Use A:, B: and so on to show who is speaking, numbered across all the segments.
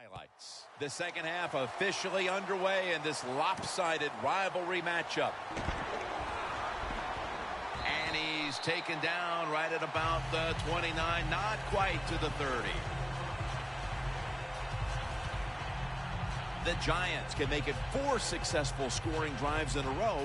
A: Highlights. The second half officially underway in this lopsided rivalry matchup. And he's taken down right at about the 29, not quite to the 30. The Giants can make it 4 successful scoring drives in a row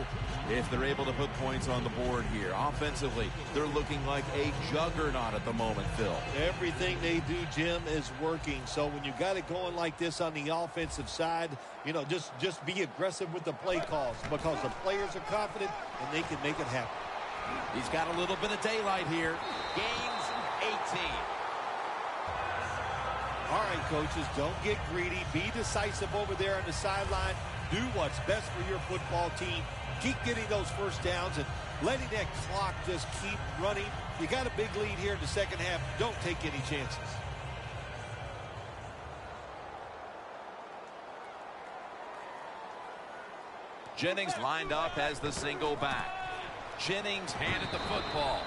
A: if they're able to put points on the board here. Offensively, they're looking like a juggernaut at the moment, Phil.
B: Everything they do, Jim, is working. So when you got it going like this on the offensive side, you know, just be aggressive with the play calls because the players are confident and they can make it happen.
A: He's got a little bit of daylight here. Gains 18.
B: All right, coaches, don't get greedy. Be decisive over there on the sideline. Do what's best for your football team. Keep getting those first downs and letting that clock just keep running. You got a big lead here in the second half. Don't take any chances.
A: Jennings lined up as the single back. Jennings handed the football.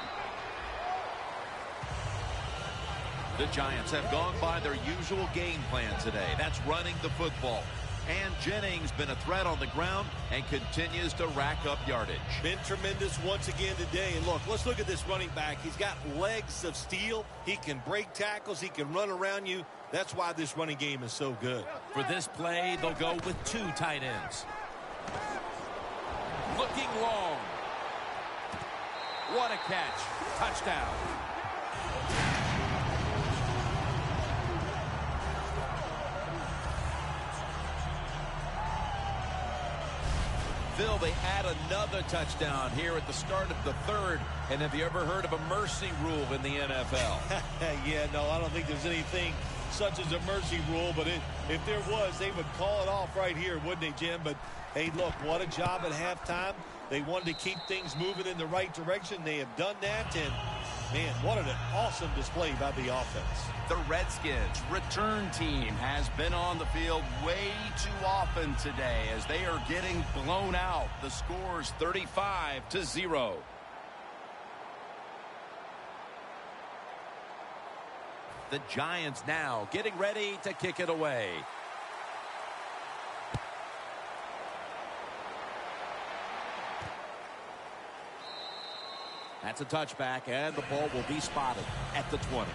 A: The Giants have gone by their usual game plan today. That's running the football. And Jennings been a threat on the ground and continues to rack up yardage.
B: Been tremendous once again today. And look, let's look at this running back. He's got legs of steel. He can break tackles. He can run around you. That's why this running game is so good.
A: For this play, they'll go with 2 tight ends. Looking long. What a catch. Touchdown. Phil, they add another touchdown here at the start of the third. And have you ever heard of a mercy rule in the NFL?
B: Yeah, no, I don't think there's anything such as a mercy rule. But if there was, they would call it off right here, wouldn't they, Jim? But, hey, look, what a job at halftime. They wanted to keep things moving in the right direction. They have done that. And, man, what an awesome display by the offense.
C: The Redskins return team has been on the field way too often today as they are getting blown out. The score's 35-0.
A: The Giants now getting ready to kick it away. That's a touchback, and the ball will be spotted at the 20.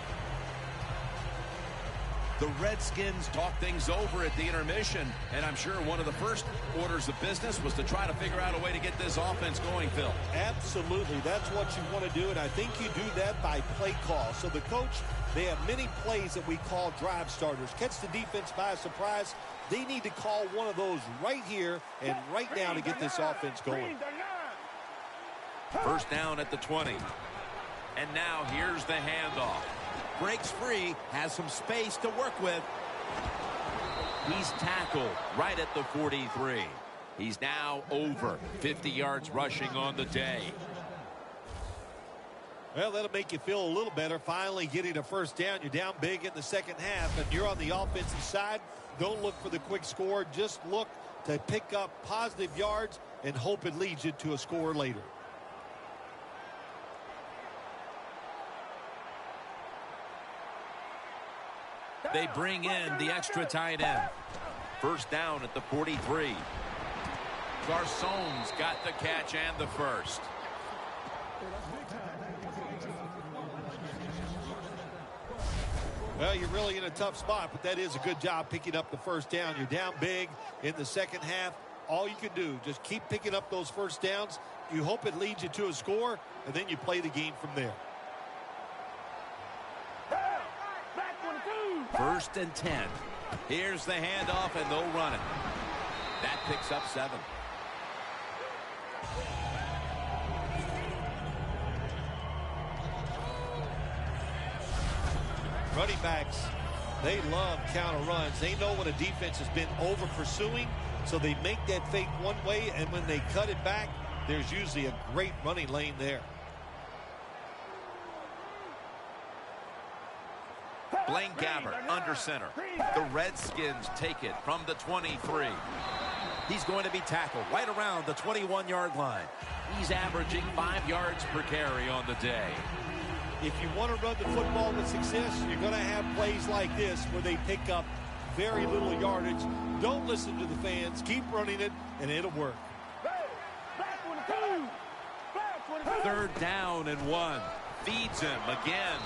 A: The Redskins talk things over at the intermission, and I'm sure one of the first orders of business was to try to figure out a way to get this offense going, Phil.
B: Absolutely. That's what you want to do, and I think you do that by play call. So the coach, they have many plays that we call drive starters. Catch the defense by surprise. They need to call one of those right here and right now to get this offense going.
A: First down at the 20. And now here's the handoff. Breaks free, has some space to work with. He's tackled right at the 43. He's now over 50 yards rushing on the day.
B: Well, that'll make you feel a little better. Finally getting a first down. You're down big in the second half, and you're on the offensive side. Don't look for the quick score. Just look to pick up positive yards and hope it leads you to a score later.
A: They bring in the extra tight end. First down at the 43. Garcon's got the catch and the first.
B: Well, you're really in a tough spot, but that is a good job picking up the first down. You're down big in the second half. All you can do, just keep picking up those first downs. You hope it leads you to a score, and then you play the game from there.
A: First and 10. Here's the handoff, and they'll run it. That picks up 7.
B: Running backs, they love counter runs. They know when a defense has been over pursuing, so they make that fake one way, and when they cut it back, there's usually a great running lane there.
A: Blaine Gabbert under center. The Redskins take it from the 23. He's going to be tackled right around the 21-yard line. He's averaging 5 yards per carry on the day.
B: If you want to run the football with success, you're going to have plays like this where they pick up very little yardage. Don't listen to the fans. Keep running it, and it'll work.
A: Third down and 1. Feeds him again.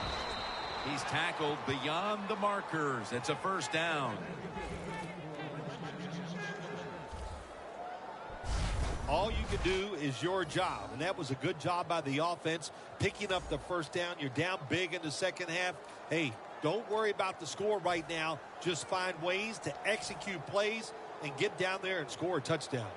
A: He's tackled beyond the markers. It's a first down.
B: All you can do is your job, and that was a good job by the offense, picking up the first down. You're down big in the second half. Hey, don't worry about the score right now. Just find ways to execute plays and get down there and score a touchdown.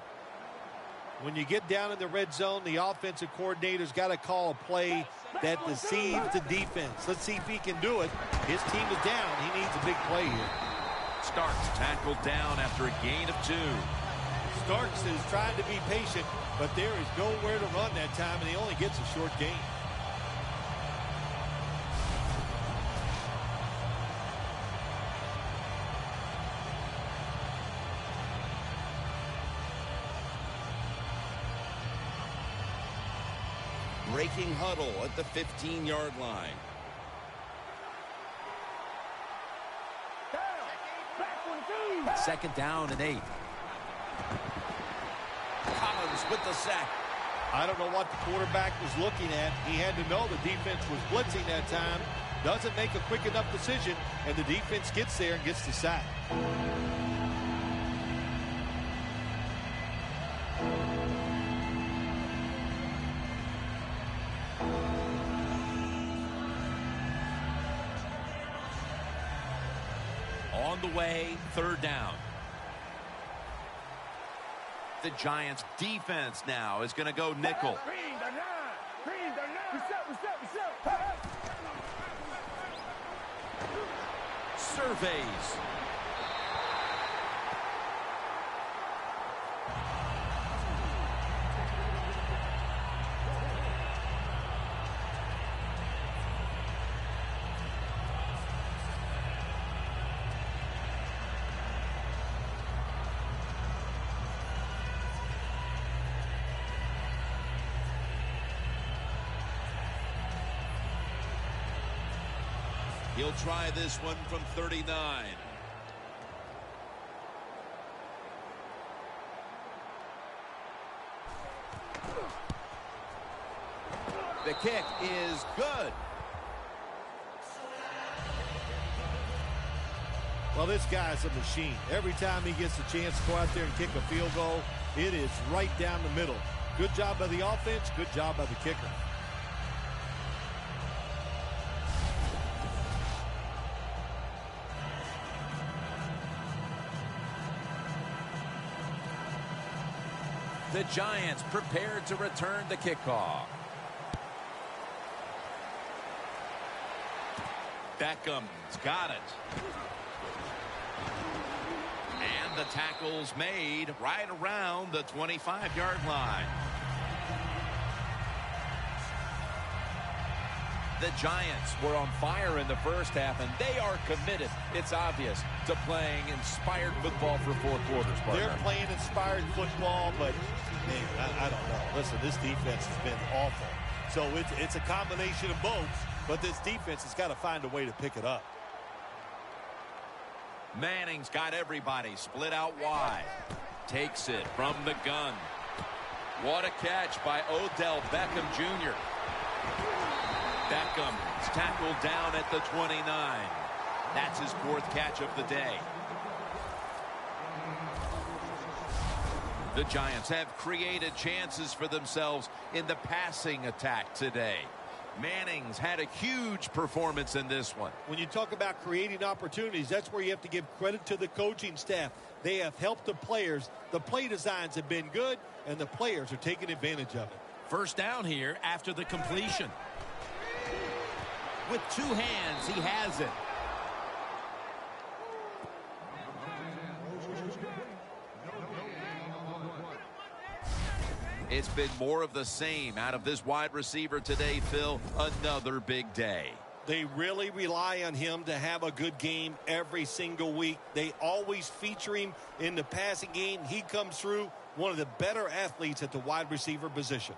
B: When you get down in the red zone, the offensive coordinator's got to call a play that deceives the defense. Let's see if he can do it. His team is down. He needs a big play here.
A: Starks tackled down after a gain of 2.
B: Starks is trying to be patient, but there is nowhere to run that time, and he only gets a short gain.
C: Breaking huddle at the 15-yard line.
A: Second down and 8. Collins with the sack.
B: I don't know what the quarterback was looking at. He had to know the defense was blitzing that time. Doesn't make a quick enough decision, and the defense gets there and gets the sack.
A: On the way, third down. The Giants defense now is going to go nickel. Surveys. He'll try this one from 39. The kick is good.
B: Well, this guy's a machine. Every time he gets a chance to go out there and kick a field goal, it is right down the middle. Good job by the offense, good job by the kicker.
A: The Giants prepared to return the kickoff. Beckham's got it. And the tackle's made right around the 25-yard line. The Giants were on fire in the first half, and they are committed, it's obvious, to playing inspired football for 4 quarters. Partner.
B: They're playing inspired football, but, man, I don't know. Listen, this defense has been awful. So it's a combination of both, but this defense has got to find a way to pick it up.
A: Manning's got everybody split out wide. Takes it from the gun. What a catch by Odell Beckham Jr. Beckham is tackled down at the 29. That's his 4th catch of the day. The Giants have created chances for themselves in the passing attack today. Manning's had a huge performance in this one.
B: When you talk about creating opportunities, that's where you have to give credit to the coaching staff. They have helped the players. The play designs have been good, and the players are taking advantage of it.
A: First down here after the completion. With 2 hands, he has it. It's been more of the same out of this wide receiver today, Phil. Another big day.
B: They really rely on him to have a good game every single week. They always feature him in the passing game. He comes through, one of the better athletes at the wide receiver position.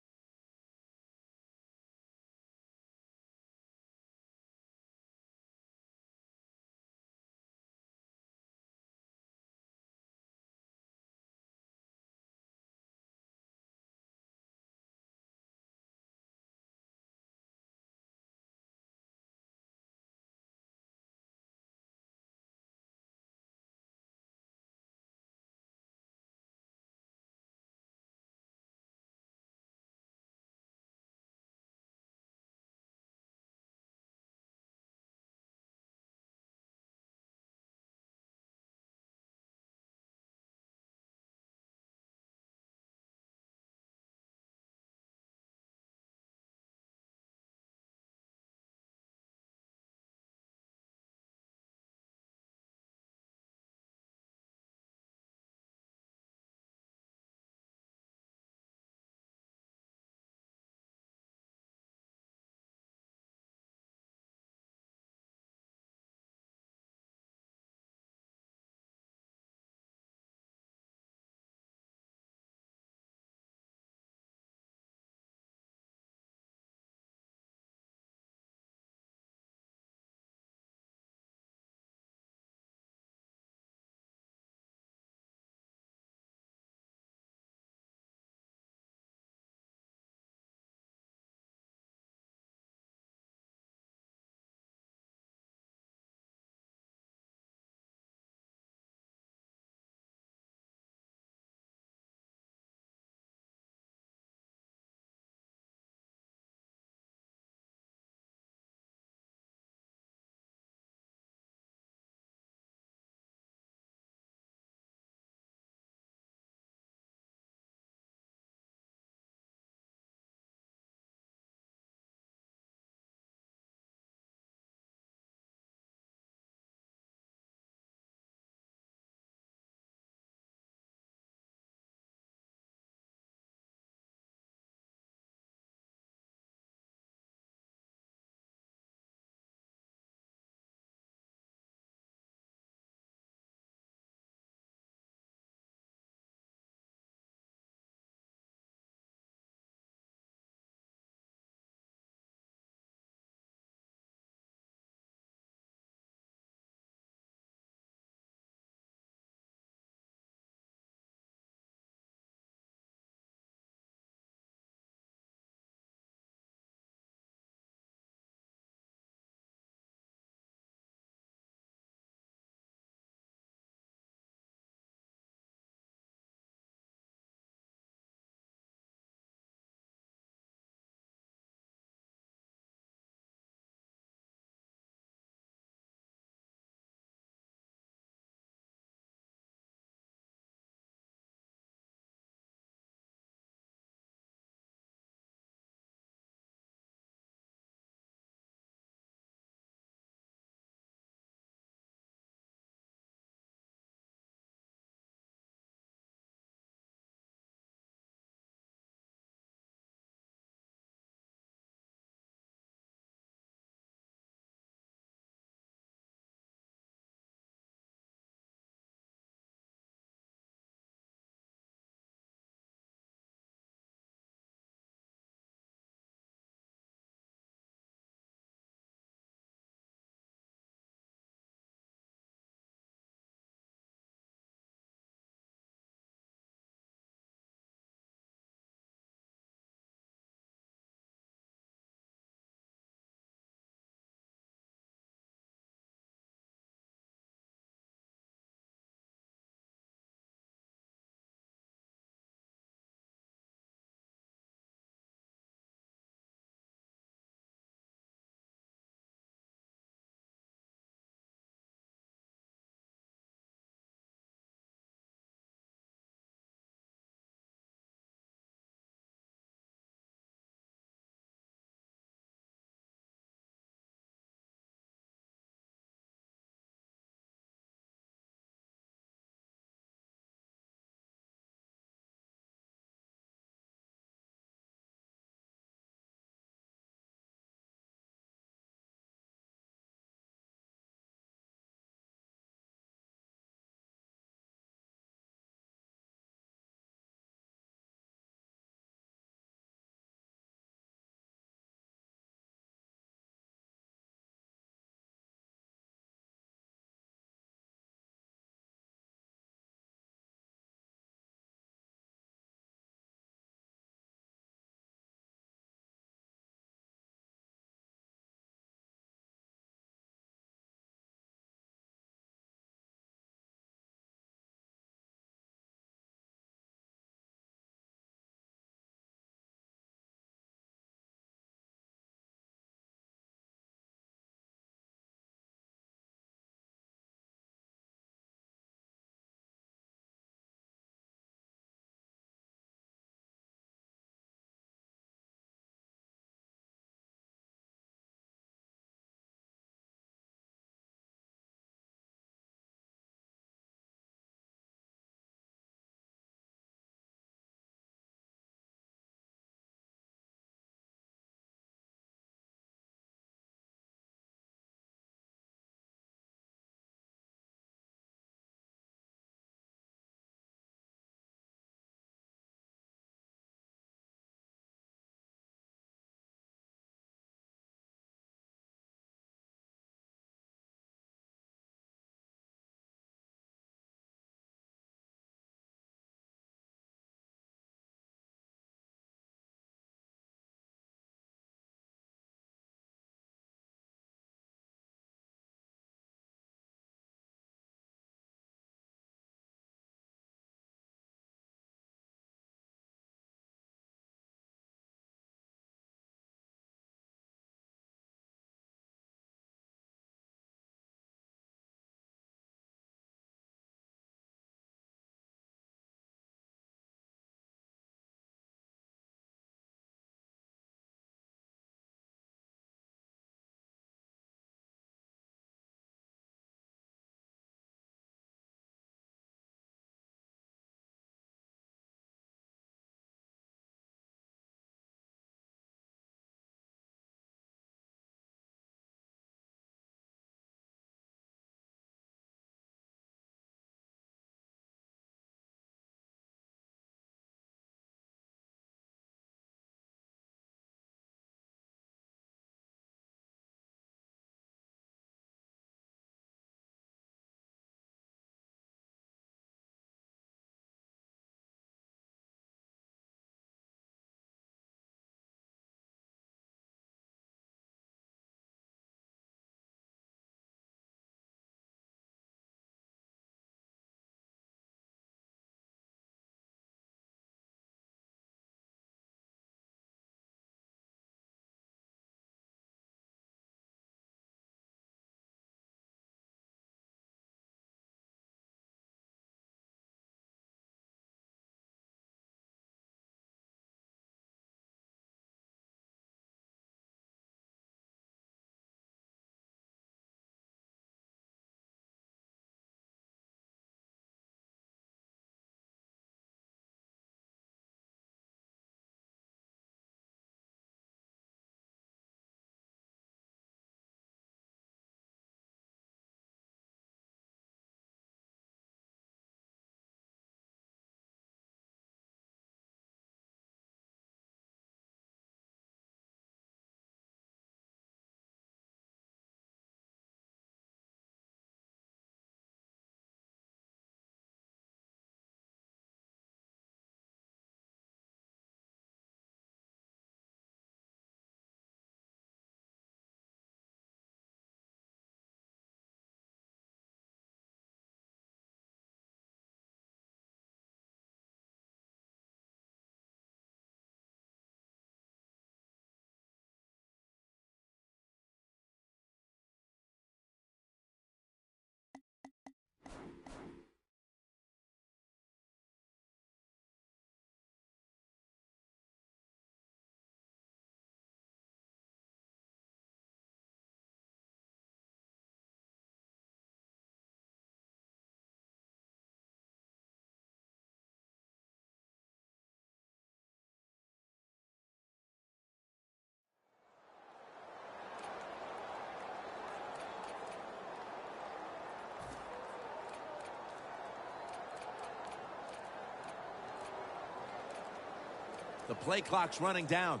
A: The play clock's running down.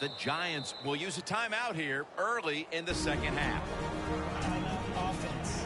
A: The Giants will use a timeout here early in the second half.
D: Timeout offense.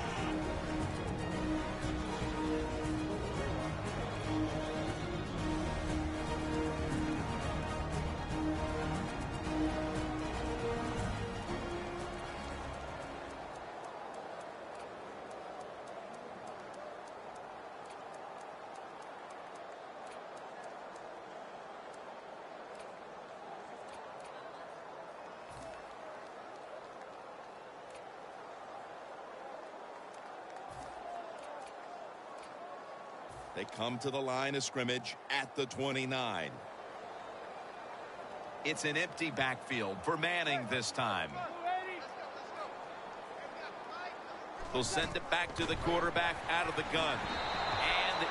C: They come to the line of scrimmage at the 29.
A: It's an empty backfield for Manning this time. They'll send it back to the quarterback out of the gun. And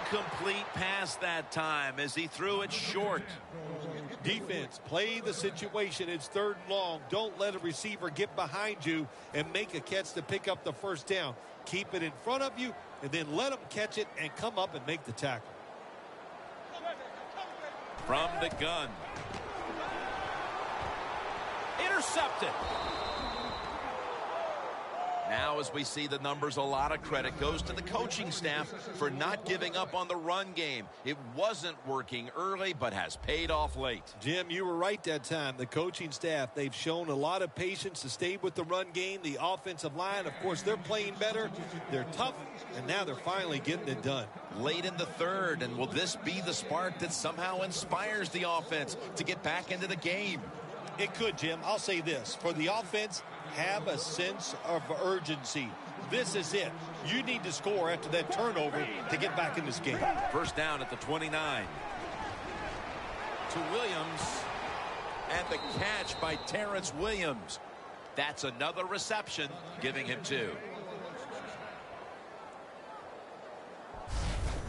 A: incomplete pass that time as he threw it short.
B: Defense, play the situation. It's 3rd and long. Don't let a receiver get behind you and make a catch to pick up the first down. Keep it in front of you, and then let them catch it and come up and make the tackle.
A: From the gun. Intercepted. Now, as we see the numbers, a lot of credit goes to the coaching staff for not giving up on the run game. It wasn't working early, but has paid off late.
B: Jim, you were right that time. The coaching staff, they've shown a lot of patience to stay with the run game. The offensive line, of course, they're playing better. They're tough, and now they're finally getting it done.
A: Late in the 3rd, and will this be the spark that somehow inspires the offense to get back into the game?
B: It could, Jim. I'll say this. For the offense, have a sense of urgency. This is it. You need to score after that turnover to get back in this game.
A: First down at the 29. To Williams. And the catch by Terrence Williams. That's another reception, giving him 2.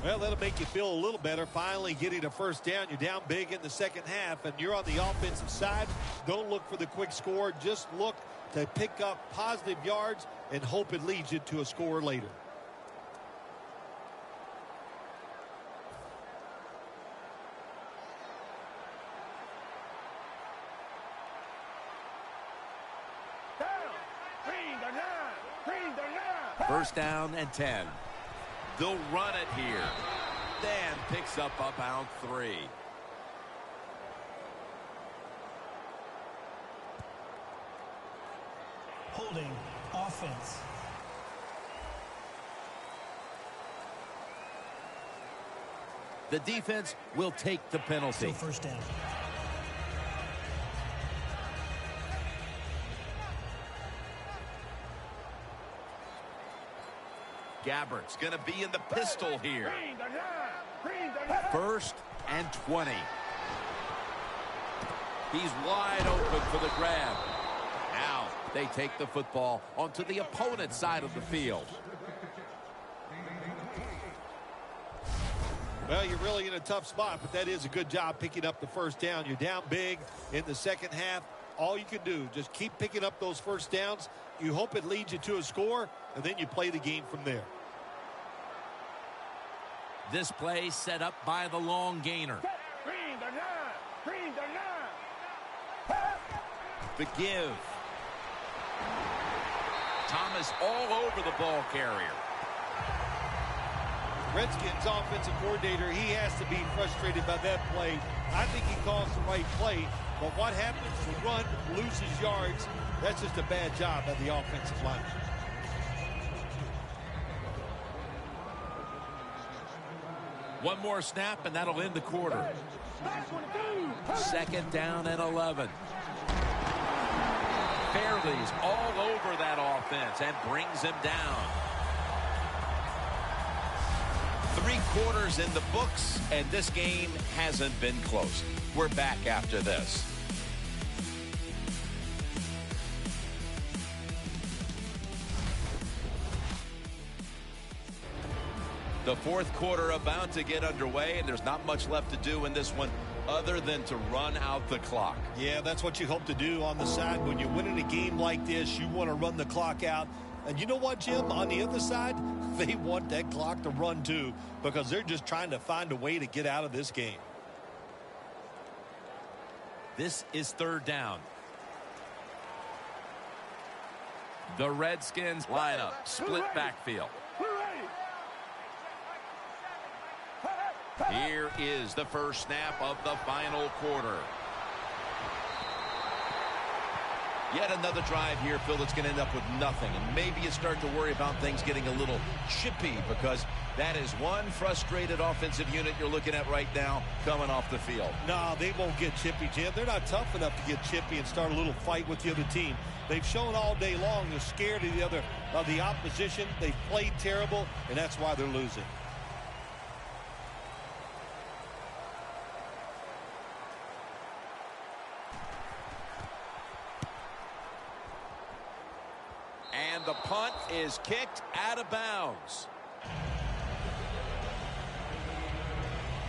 B: Well, that'll make you feel a little better. Finally getting a first down. You're down big in the second half, and you're on the offensive side. Don't look for the quick score. Just look to pick up positive yards and hope it leads you to a score later.
A: First down and 10. They'll run it here. Dan picks up about 3.
D: Holding offense.
A: The defense will take the penalty.
D: So first down.
A: Gabbert's going to be in the pistol here. First and 20. He's wide open for the grab. Now they take the football onto the opponent's side of the field.
B: Well, you're really in a tough spot, but that is a good job picking up the first down. You're down big in the second half. All you can do, just keep picking up those first downs. You hope it leads you to a score, and then you play the game from there.
A: This play set up by the long gainer. The give. Thomas all over the ball carrier.
B: Redskins offensive coordinator, he has to be frustrated by that play. I think he calls the right play, but what happens? The run loses yards. That's just a bad job by the offensive line.
A: One more snap, and that'll end the quarter. Second down and 11. Fairley's all over that offense and brings him down. 3 quarters in the books, and this game hasn't been close. We're back after this. The fourth quarter about to get underway, and there's not much left to do in this one other than to run out the clock.
B: Yeah, that's what you hope to do on the side. When you're winning a game like this, you want to run the clock out. And you know what, Jim? On the other side, they want that clock to run too, because they're just trying to find a way to get out of this game.
A: This is 3rd down. The Redskins lineup, split backfield. Here is the first snap of the final quarter. Yet another drive here, Phil, that's going to end up with nothing. And maybe you start to worry about things getting a little chippy, because that is one frustrated offensive unit you're looking at right now coming off the field.
B: No, they won't get chippy, Jim. They're not tough enough to get chippy and start a little fight with the other team. They've shown all day long they're scared of the opposition. They've played terrible, and that's why they're losing.
A: And the punt is kicked out of bounds.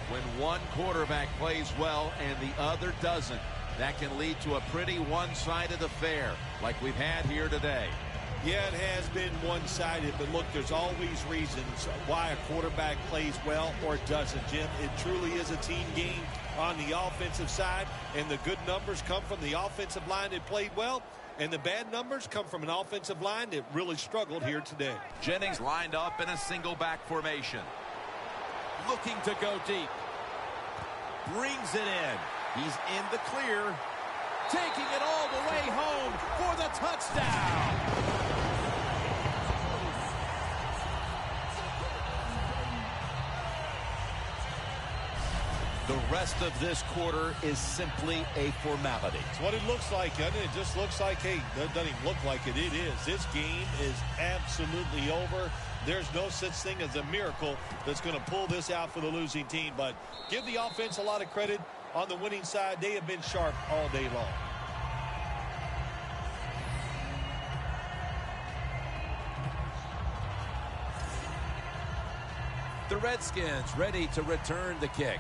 A: When one quarterback plays well and the other doesn't, that can lead to a pretty one-sided affair like we've had here today.
B: Yeah, it has been one-sided, but look, there's always reasons why a quarterback plays well or doesn't, Jim. It truly is a team game on the offensive side, and the good numbers come from the offensive line that played well, and the bad numbers come from an offensive line that really struggled here today.
A: Jennings lined up in a single back formation. Looking to go deep. Brings it in. He's in the clear. Taking it all the way home for the touchdown. The rest of this quarter is simply a formality.
B: It's what it looks like, doesn't it? It just looks like, hey, it doesn't even look like it. It is. This game is absolutely over. There's no such thing as a miracle that's going to pull this out for the losing team. But give the offense a lot of credit. On the winning side, they have been sharp all day long.
A: The Redskins ready to return the kick.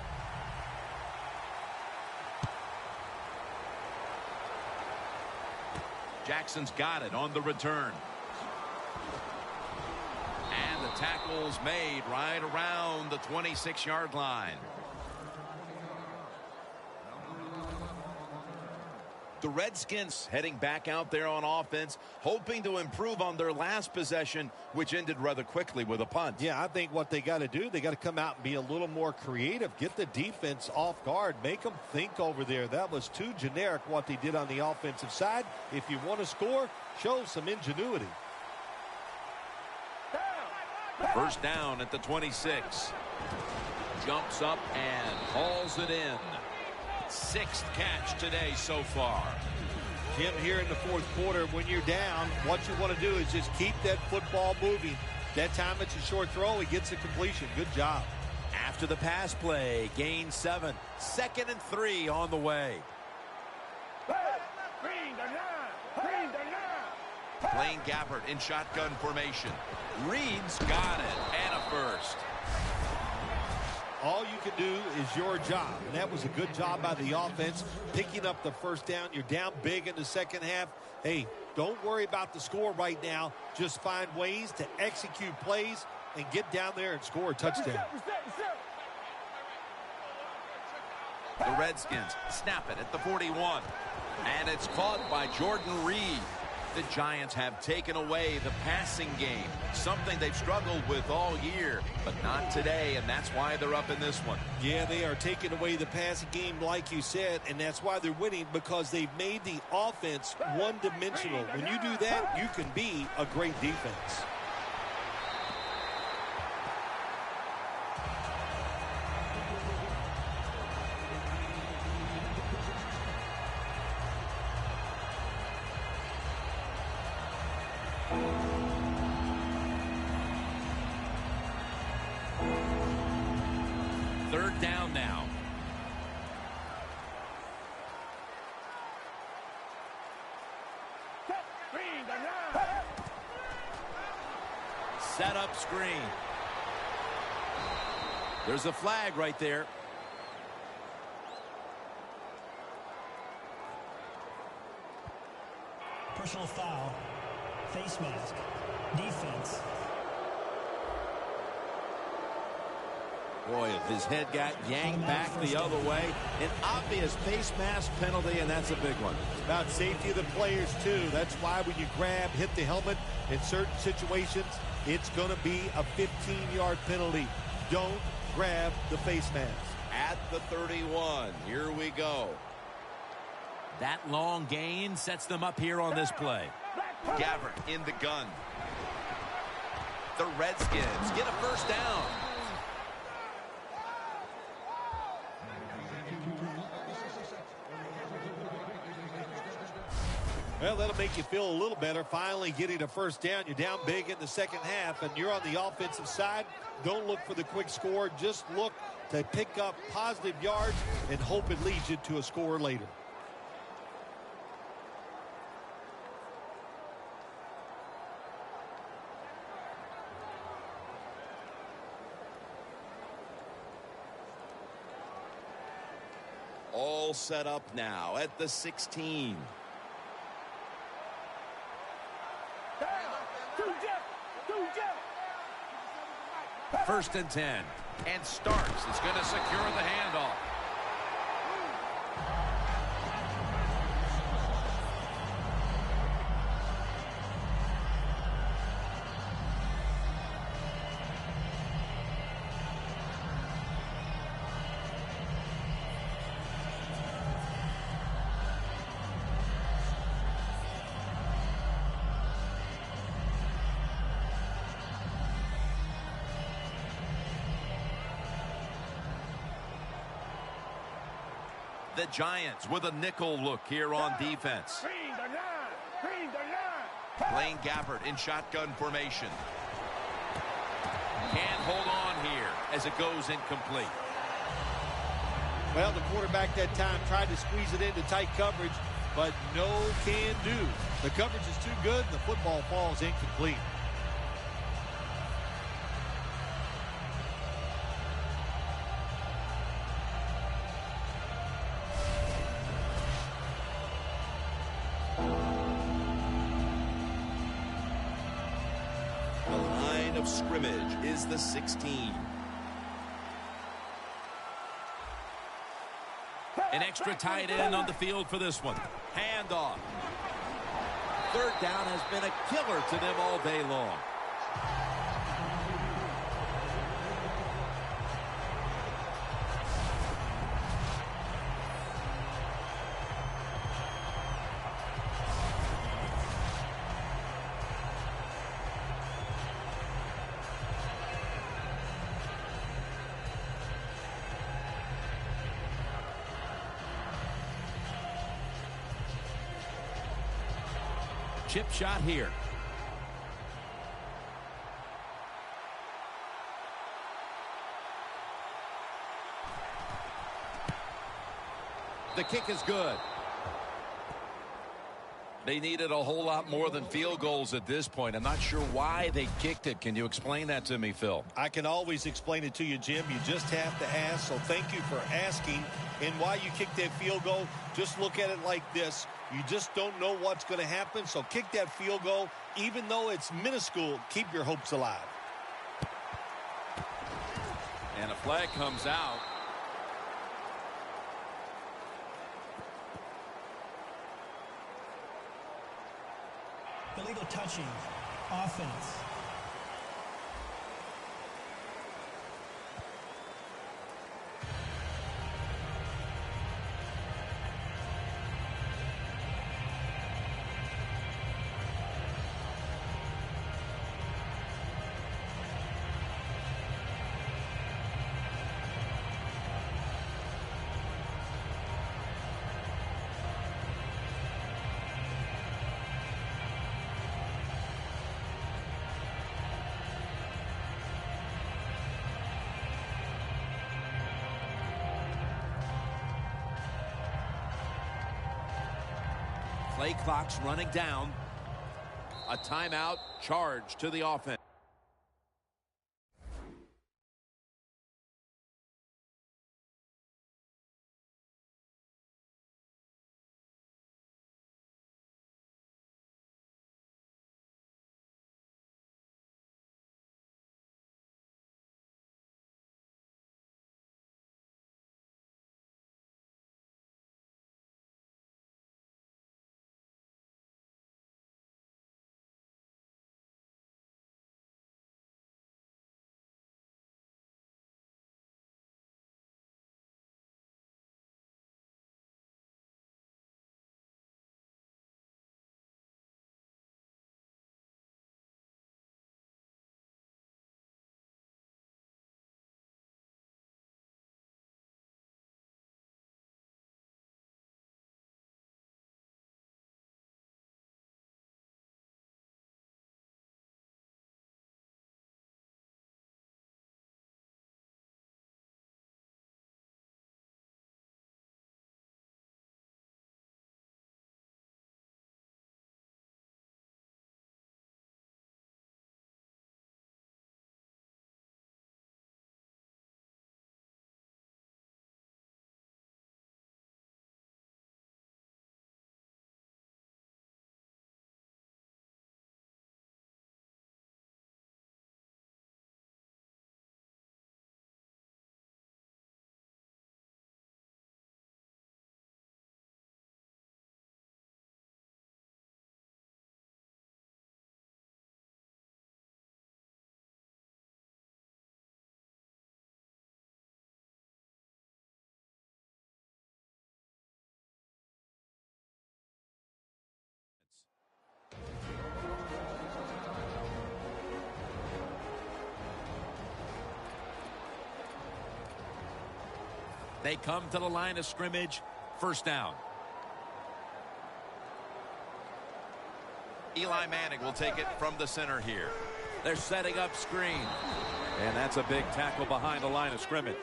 A: Jackson's got it on the return. And the tackle's made right around the 26-yard line. The Redskins heading back out there on offense, hoping to improve on their last possession, which ended rather quickly with a punt.
B: Yeah, I think what they got to do, they got to come out and be a little more creative. Get the defense off guard. Make them think over there. That was too generic what they did on the offensive side. If you want to score, show some ingenuity.
A: First down at the 26. Jumps up and hauls it in. 6th catch today so far.
B: Jim, here in the 4th quarter, when you're down, what you want to do is just keep that football moving. That time it's a short throw. He gets a completion. Good job.
A: After the pass play, gain 7. 2nd and 3 on the way. Blaine Gabbert in shotgun formation. Reed's got it, and a first.
B: All you can do is your job, and that was a good job by the offense, picking up the first down. You're down big in the second half. Hey, don't worry about the score right now. Just find ways to execute plays and get down there and score a touchdown.
A: The Redskins snap it at the 41, and it's caught by Jordan Reed. The Giants have taken away the passing game, something they've struggled with all year, but not today, and that's why they're up in this one.
B: Yeah, they are taking away the passing game like you said, and that's why they're winning, because they've made the offense one-dimensional. When you do that, you can be a great defense.
A: Third down now. Set up screen. There's a flag right there.
D: Personal foul. Face mask. Defense.
A: Boy, his head got yanked back the other way. An obvious face mask penalty, and that's a big one.
B: About safety of the players, too. That's why when you grab, hit the helmet in certain situations, it's going to be a 15-yard penalty. Don't grab the face mask.
A: At the 31, here we go. That long gain sets them up here on this play.
C: Gabbert in the gun. The Redskins get a first down.
B: Well, that'll make you feel a little better. Finally getting a first down. You're down big in the second half, and you're on the offensive side. Don't look for the quick score. Just look to pick up positive yards and hope it leads you to a score later.
C: All set up now at the 16.
A: First and 10.
C: And Starks is going to secure the handoff. The Giants with a nickel look here on defense. Blaine Gabbert in shotgun formation. Can't hold on here as it goes incomplete.
B: Well, the quarterback that time tried to squeeze it into tight coverage, but no can do. The coverage is too good, and the football falls incomplete.
C: Of scrimmage is the 16.
A: An extra tight end on the field for this one. Handoff. Third down has been a killer to them all day long. Chip shot here. The kick is good. They needed a whole lot more than field goals at this point. I'm not sure why they kicked it. Can you explain that to me, Phil?
B: I can always explain it to you, Jim. You just have to ask, so thank you for asking. And why you kick that field goal, just look at it like this. You just don't know what's going to happen, so kick that field goal. Even though it's minuscule, keep your hopes alive.
A: And a flag comes out.
D: Illegal touching. Offense.
A: Play clock's running down. A timeout charge to the offense. They come to the line of scrimmage. First down.
C: Eli Manning will take it from the center here.
A: They're setting up screen. And that's a big tackle behind the line of scrimmage.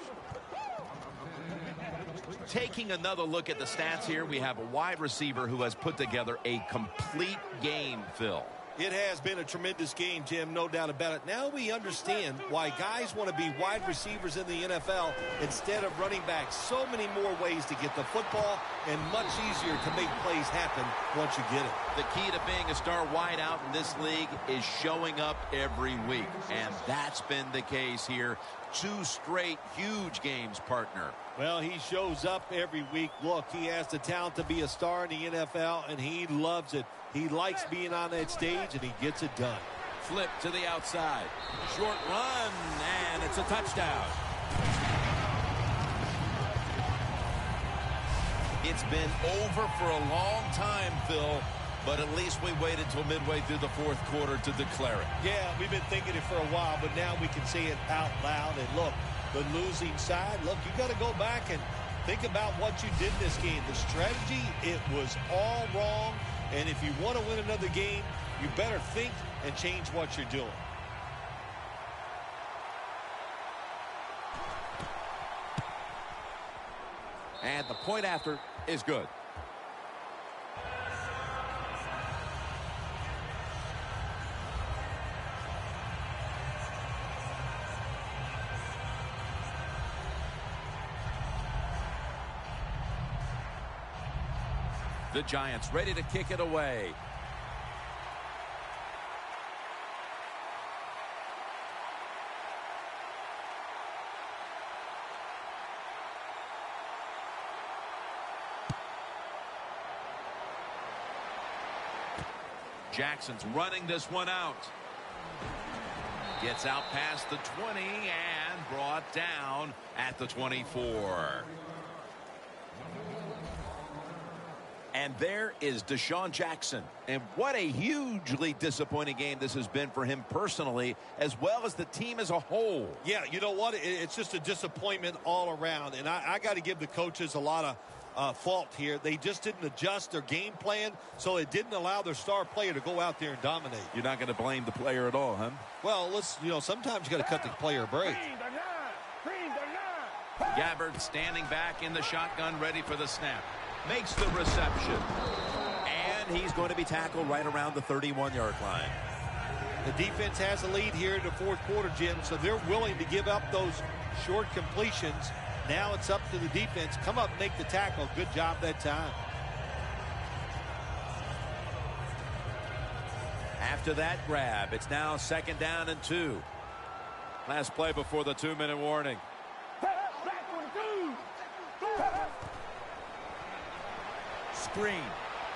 C: Taking another look at the stats here, we have a wide receiver who has put together a complete game, Phil.
B: It has been a tremendous game, Jim, no doubt about it. Now we understand why guys want to be wide receivers in the NFL instead of running backs. So many more ways to get the football and much easier to make plays happen once you get it.
C: The key to being a star wideout in this league is showing up every week, and that's been the case here. 2 straight huge games, partner.
B: Well, he shows up every week. Look, he has the talent to be a star in the NFL, and he loves it. He likes being on that stage, and he gets it done.
A: Flip to the outside. Short run, and it's a touchdown.
C: It's been over for a long time, Phil, but at least we waited till midway through the 4th quarter to declare it.
B: Yeah, we've been thinking it for a while, but now we can say it out loud. And look, the losing side, look, you got to go back and think about what you did in this game. The strategy, it was all wrong. And if you want to win another game, you better think and change what you're doing.
A: And the point after is good. The Giants ready to kick it away. Jackson's running this one out. Gets out past the 20 and brought down at the 24. And there is Deshaun Jackson. And what a hugely disappointing game this has been for him personally, as well as the team as a whole.
B: Yeah, you know what? It's just a disappointment all around. And I got to give the coaches a lot of fault here. They just didn't adjust their game plan, so it didn't allow their star player to go out there and dominate.
A: You're not going to blame the player at all, huh?
B: Well, sometimes you got to cut the player a break.
C: Gabbard standing back in the shotgun, ready for the snap. Makes the reception.
A: And he's going to be tackled right around the 31-yard line.
B: The defense has a lead here in the 4th quarter, Jim, so they're willing to give up those short completions. Now it's up to the defense. Come up and make the tackle. Good job that time.
A: After that grab, it's now 2nd down and 2. Last play before the 2-minute warning. Screen.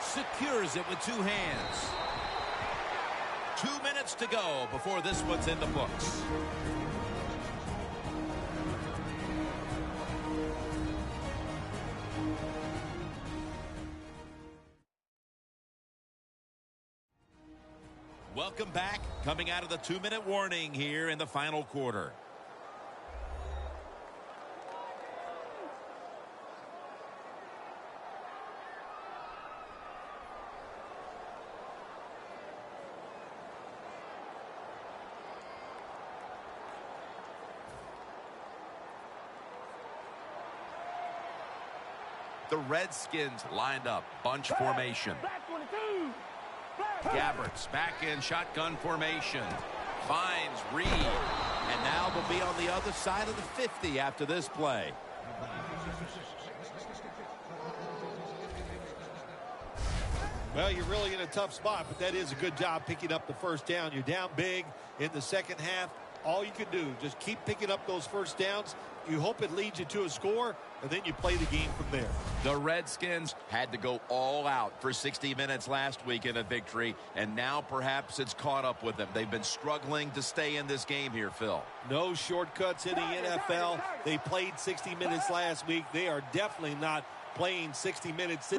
A: Secures it with 2 hands. 2 minutes to go before this one's in the books. Welcome back. Coming out of the 2-minute warning here in the final quarter.
C: The Redskins lined up, bunch formation. Gabbert's back in shotgun formation. Finds Reed.
A: And now they'll be on the other side of the 50 after this play.
B: Well, you're really in a tough spot, but that is a good job picking up the first down. You're down big in the second half. All you can do, just keep picking up those first downs. You hope it leads you to a score, and then you play the game from there.
C: The Redskins had to go all out for 60 minutes last week in a victory, and now perhaps it's caught up with them. They've been struggling to stay in this game here, Phil.
B: No shortcuts in the NFL. They played 60 minutes last week. They are definitely not playing 60 minutes.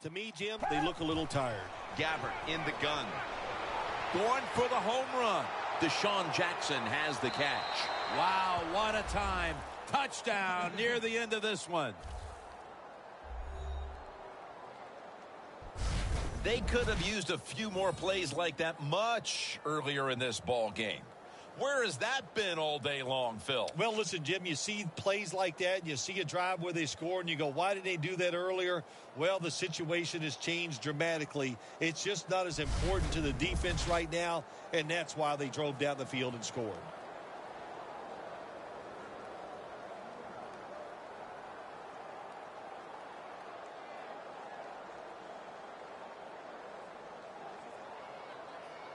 B: To me, Jim, they look a little tired.
C: Gabbert in the gun.
A: Going for the home run. Deshaun Jackson has the catch. Wow, what a time. Touchdown near the end of this one.
C: They could have used a few more plays like that much earlier in this ball game. Where has that been all day long, Phil?
B: Well, listen, Jim, you see plays like that, and you see a drive where they score, and you go, why did they do that earlier? Well, the situation has changed dramatically. It's just not as important to the defense right now, and that's why they drove down the field and scored.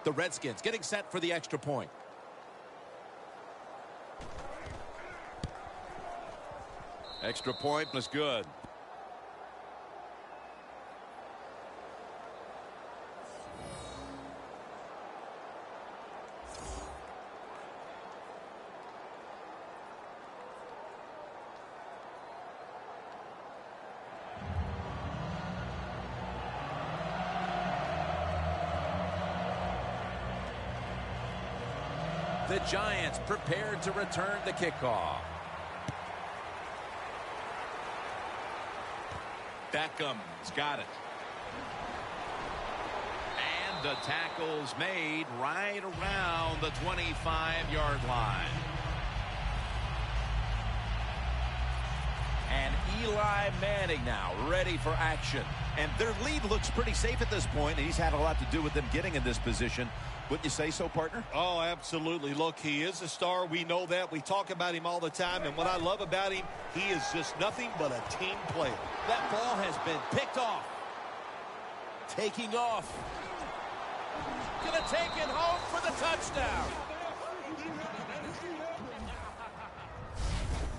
A: The Redskins getting set for the extra point. Extra point was good. The Giants prepared to return the kickoff.
C: Beckham's got it. And the tackle's made right around the 25-yard line.
A: And Eli Manning now ready for action. And their lead looks pretty safe at this point, and he's had a lot to do with them getting in this position. Wouldn't you say so, partner?
B: Oh, absolutely. Look, he is a star. We know that. We talk about him all the time. And what I love about him, he is just nothing but a team player.
A: That ball has been picked off. Taking off. Gonna take it home for the touchdown.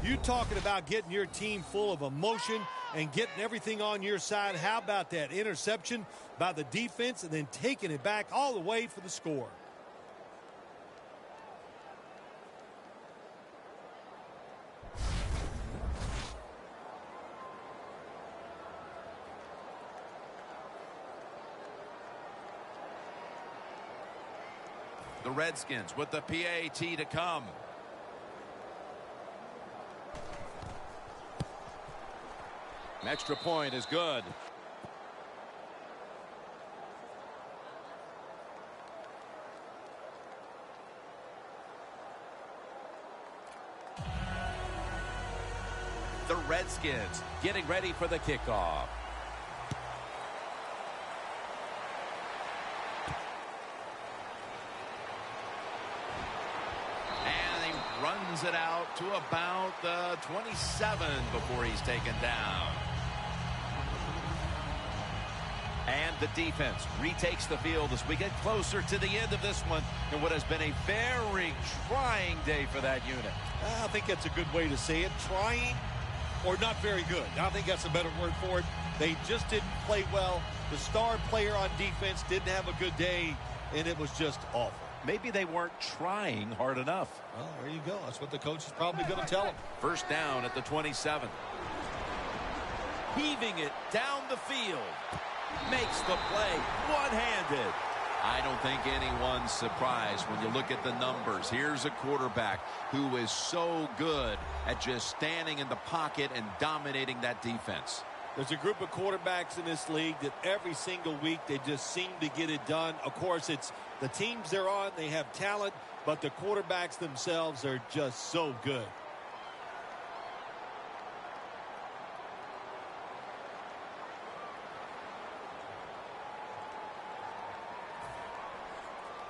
B: You talking about getting your team full of emotion and getting everything on your side. How about that interception by the defense and then taking it back all the way for the score?
A: The Redskins with the PAT to come. An extra point is good. The Redskins getting ready for the kickoff. And he runs it out to about the 27 before he's taken down. And the defense retakes the field as we get closer to the end of this one in what has been a very trying day for that unit.
B: I think that's a good way to say it. Trying or not very good. I think that's a better word for it. They just didn't play well. The star player on defense didn't have a good day, and it was just awful.
A: Maybe they weren't trying hard enough.
B: Well, there you go. That's what the coach is probably going to tell them.
A: First down at the 27. Heaving it down the field. Makes the play one-handed. I don't think anyone's surprised when you look at the numbers. Here's a quarterback who is so good at just standing in the pocket and dominating that defense.
B: There's a group of quarterbacks in this league that every single week they just seem to get it done. Of course, it's the teams they're on. They have talent, but the quarterbacks themselves are just so good.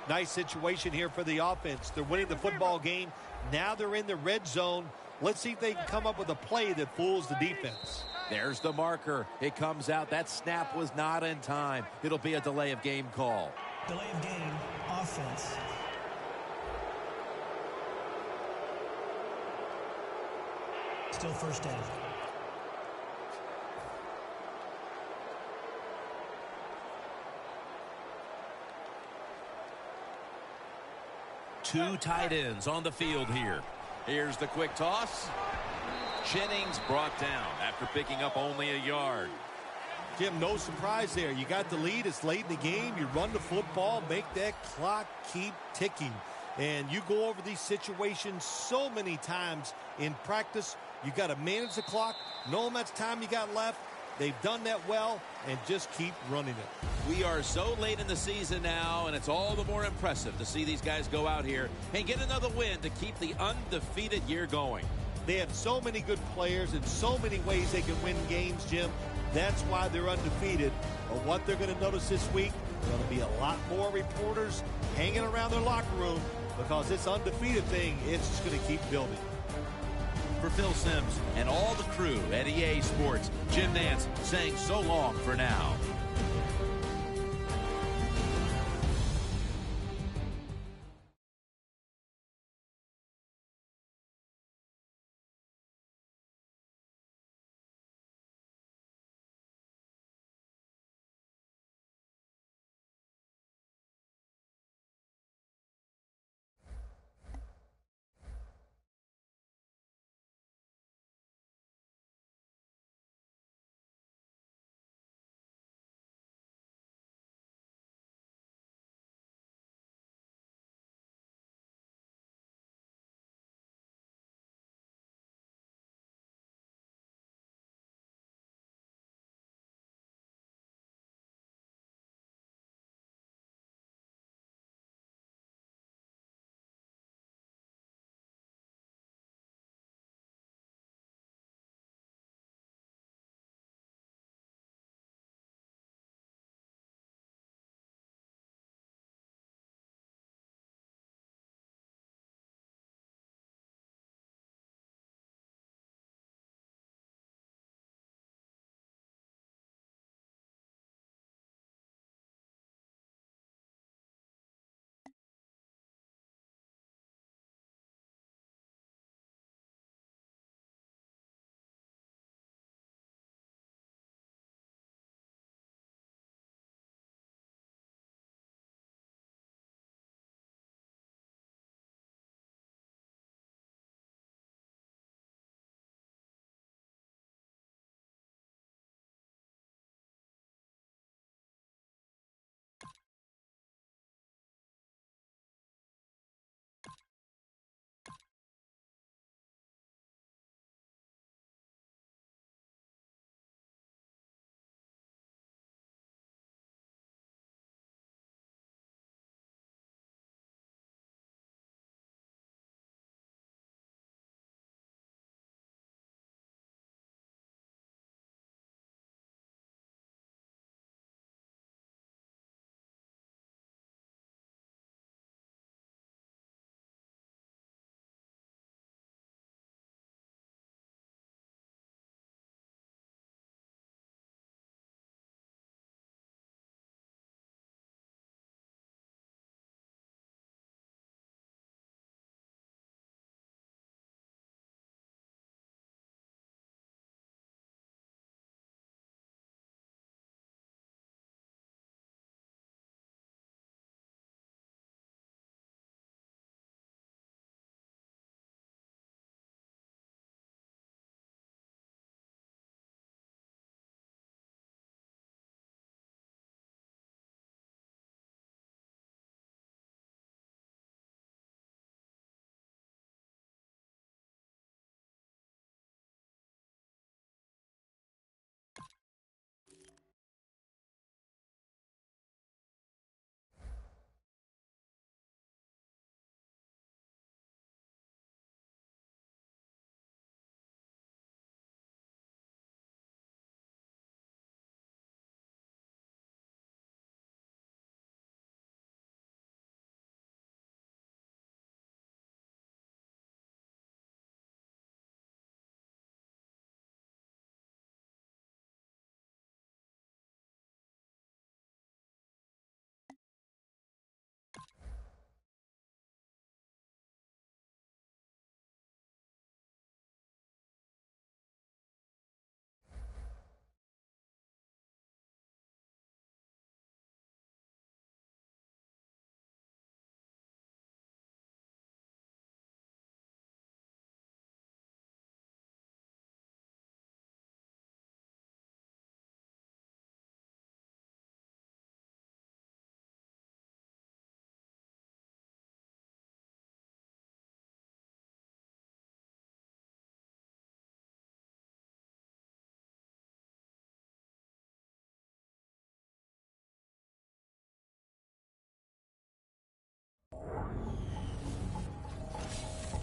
B: Nice situation here for the offense. They're winning the football game. Now they're in the red zone. Let's see if they can come up with a play that fools the defense.
A: There's the marker. It comes out. That snap was not in time. It'll be a delay of game call.
D: Delay of game, offense. Still first down.
A: Two tight ends on the field here. Here's the quick toss. Jennings brought down after picking up only a yard.
B: Jim, no surprise there. You got the lead. It's late in the game. You run the football, make that clock keep ticking. And you go over these situations so many times in practice. You got to manage the clock, know how much time you got left. They've done that well, and just keep running it.
A: We are so late in the season now, and it's all the more impressive to see these guys go out here and get another win to keep the undefeated year going.
B: They have so many good players and so many ways they can win games, Jim. That's why they're undefeated. But what they're going to notice this week, there are going to be a lot more reporters hanging around their locker room because this undefeated thing, it's just going to keep building.
A: For Phil Simms and all the crew at EA Sports, Jim Nance saying so long for now.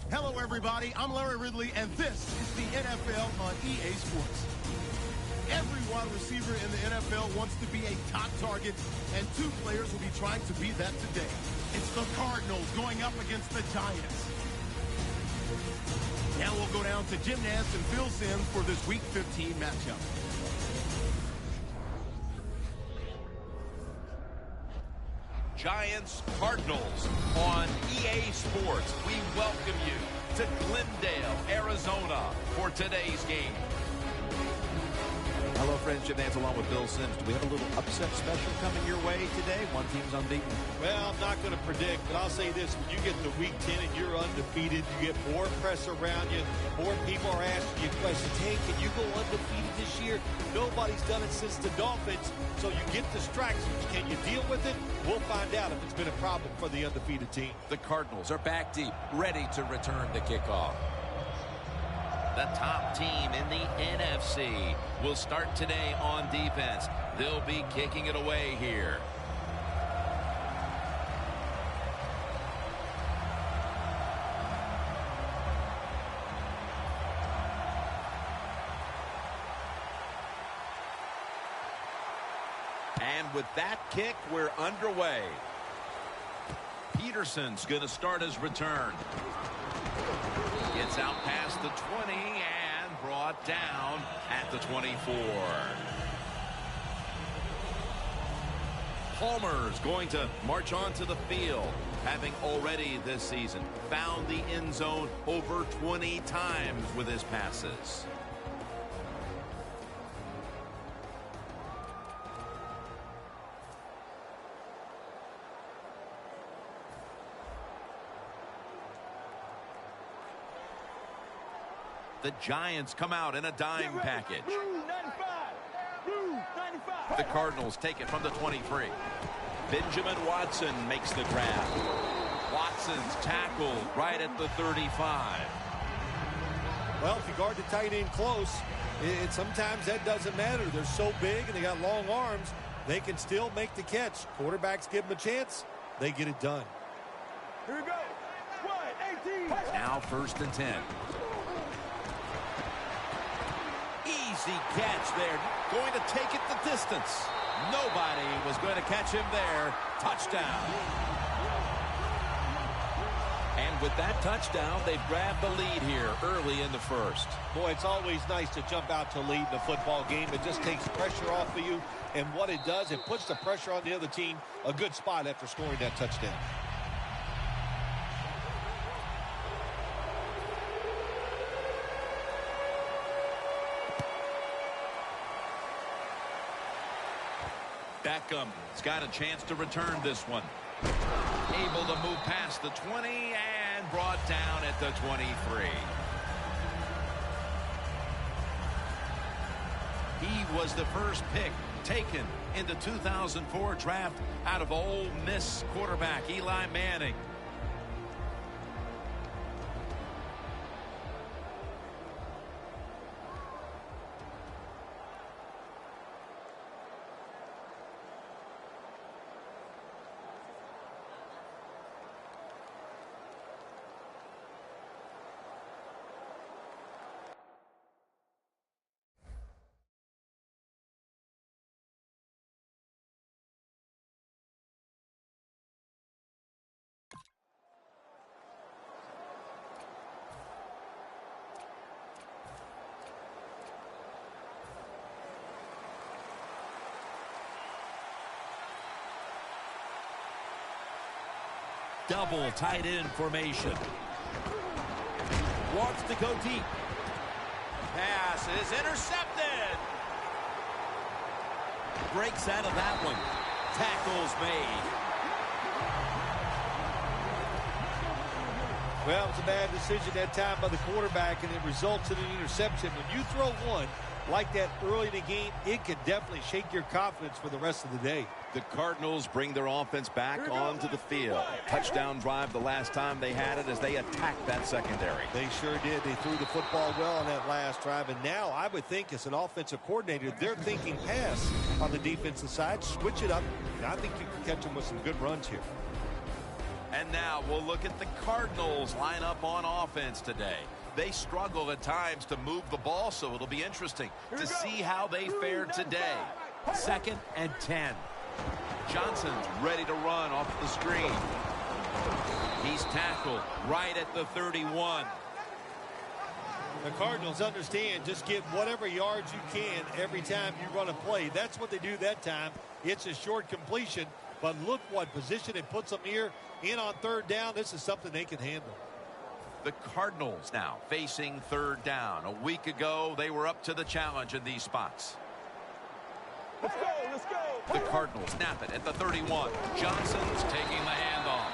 E: Hello, everybody. I'm Larry Ridley, and this is the NFL on EA Sports. Every wide receiver in the NFL wants to be a top target, and two players will be trying to be that today. It's the Cardinals going up against the Giants. Now we'll go down to Jim Nantz and Phil Simms for this Week 15 matchup.
A: Giants Cardinals on EA Sports. We welcome you to Glendale, Arizona for today's game. Hello, friends. Jim Nantz along with Bill Simms. Do we have a little upset special coming your way today? One team's unbeaten.
B: Well, I'm not going to predict, but I'll say this. When you get to Week 10 and you're undefeated, you get more press around you. More people are asking you questions. Hey, can you go undefeated this year? Nobody's done it since the Dolphins. So you get distractions. Can you deal with it? We'll find out if it's been a problem for the undefeated team.
A: The Cardinals are back deep, ready to return the kickoff. The top team in the NFC will start today on defense. They'll be kicking it away here. And with that kick, we're underway. Peterson's going to start his return. Gets out past the 20 and brought down at the 24. Palmer's going to march onto the field, having already this season found the end zone over 20 times with his passes. The Giants come out in a dime package. The Cardinals take it from the 23. Benjamin Watson makes the grab. Watson's tackled right at the 35.
B: Well, if you guard the tight end close, sometimes that doesn't matter. They're so big and they got long arms, they can still make the catch. Quarterbacks give them a chance, they get it done.
F: Here we go. 1-18.
A: Now 1st and 10. Easy catch there. Going to take it the distance. Nobody was going to catch him there. Touchdown. And with that touchdown, they've grabbed the lead here early in the first.
B: Boy, it's always nice to jump out to lead in a football game. It just takes pressure off of you. And what it does, it puts the pressure on the other team. A good spot after scoring that touchdown.
A: Beckham's got a chance to return this one. Able to move past the 20 and brought down at the 23. He was the first pick taken in the 2004 draft out of Ole Miss quarterback Eli Manning. Double tight end formation. Wants to go deep. Pass is intercepted. Breaks out of that one. Tackles made.
B: Well, it's a bad decision that time by the quarterback, and it results in an interception. When you throw one like that early in the game, it can definitely shake your confidence for the rest of the day.
A: The Cardinals bring their offense back onto the field. Touchdown drive the last time they had it as they attacked that secondary.
B: They sure did. They threw the football well on that last drive. And now I would think as an offensive coordinator, they're thinking pass on the defensive side. Switch it up. And I think you can catch them with some good runs here.
A: And now we'll look at the Cardinals line up on offense today. They struggle at times to move the ball, so it'll be interesting to see how they fare today. 2nd and 10. Johnson's ready to run off the screen. He's tackled right at the 31.
B: The Cardinals understand just get whatever yards you can every time you run a play. That's what they do that time. It's a short completion, but look what position it puts them here in on 3rd down. This is something they can handle.
A: The Cardinals now facing 3rd down. A week ago, they were up to the challenge in these spots.
F: Let's go, let's go.
A: The Cardinals snap it at the 31. Johnson's taking the handoff.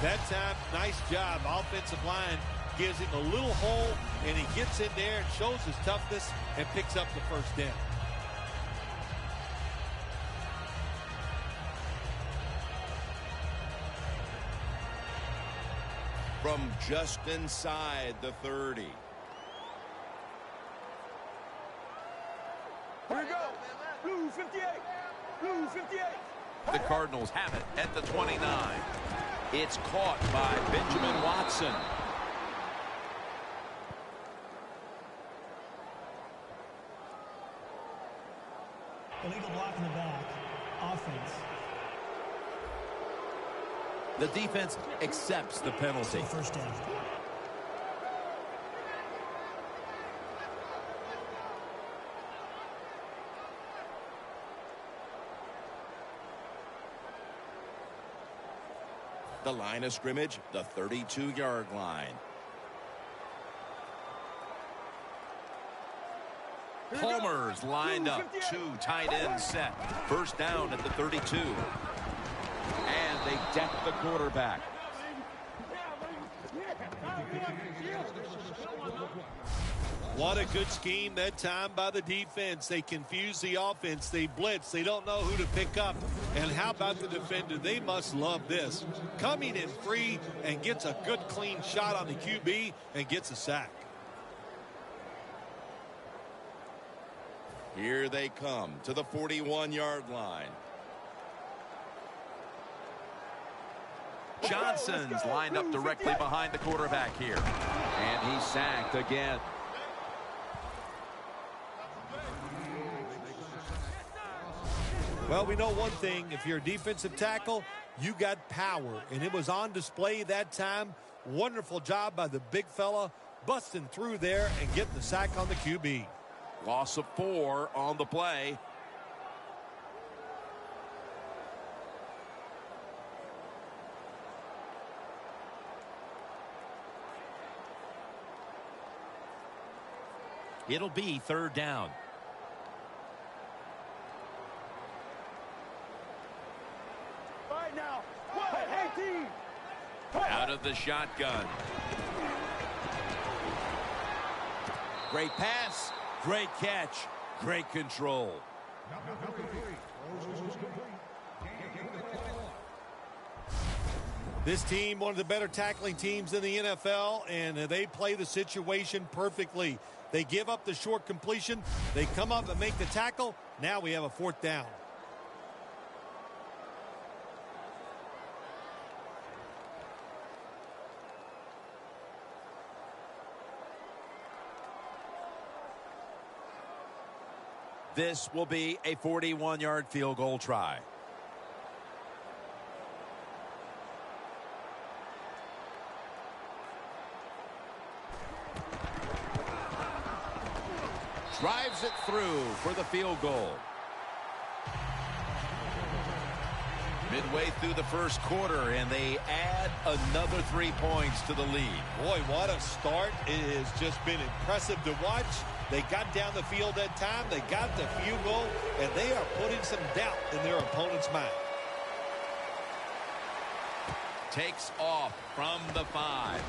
B: That time, nice job. Offensive line gives him a little hole, and he gets in there and shows his toughness and picks up the 1st down.
C: From just inside the 30.
F: Here we go. Blue 58. Blue 58.
A: The Cardinals have it at the 29. It's caught by Benjamin Watson.
D: Illegal block in the back. Offense.
A: The defense accepts the penalty.
D: Still 1st down.
C: The line of scrimmage, the 32-yard line.
A: Palmer's lined up. 2 tight ends set. 1st down at the 32. And they deck the quarterback.
B: What a good scheme that time by the defense. They confuse the offense. They blitz. They don't know who to pick up. And how about the defender? They must love this. Coming in free and gets a good clean shot on the QB and gets a sack.
C: Here they come to the 41-yard line.
A: Johnson's lined up directly behind the quarterback here. And he's sacked again.
B: Well, we know one thing. If you're a defensive tackle, you got power. And it was on display that time. Wonderful job by the big fella, busting through there and getting the sack on the QB.
A: Loss of 4 on the play. It'll be 3rd down.
F: Right now. 1-18.
A: Out of the shotgun. Great pass. Great catch. Great control.
B: This team, one of the better tackling teams in the NFL, and they play the situation perfectly. They give up the short completion. They come up and make the tackle. Now we have a 4th down.
A: This will be a 41-yard field goal try. Drives it through for the field goal. Midway through the 1st quarter, and they add another 3 points to the lead.
B: Boy, what a start. It has just been impressive to watch. They got down the field that time. They got the field goal, and they are putting some doubt in their opponent's mind.
A: Takes off from the 5.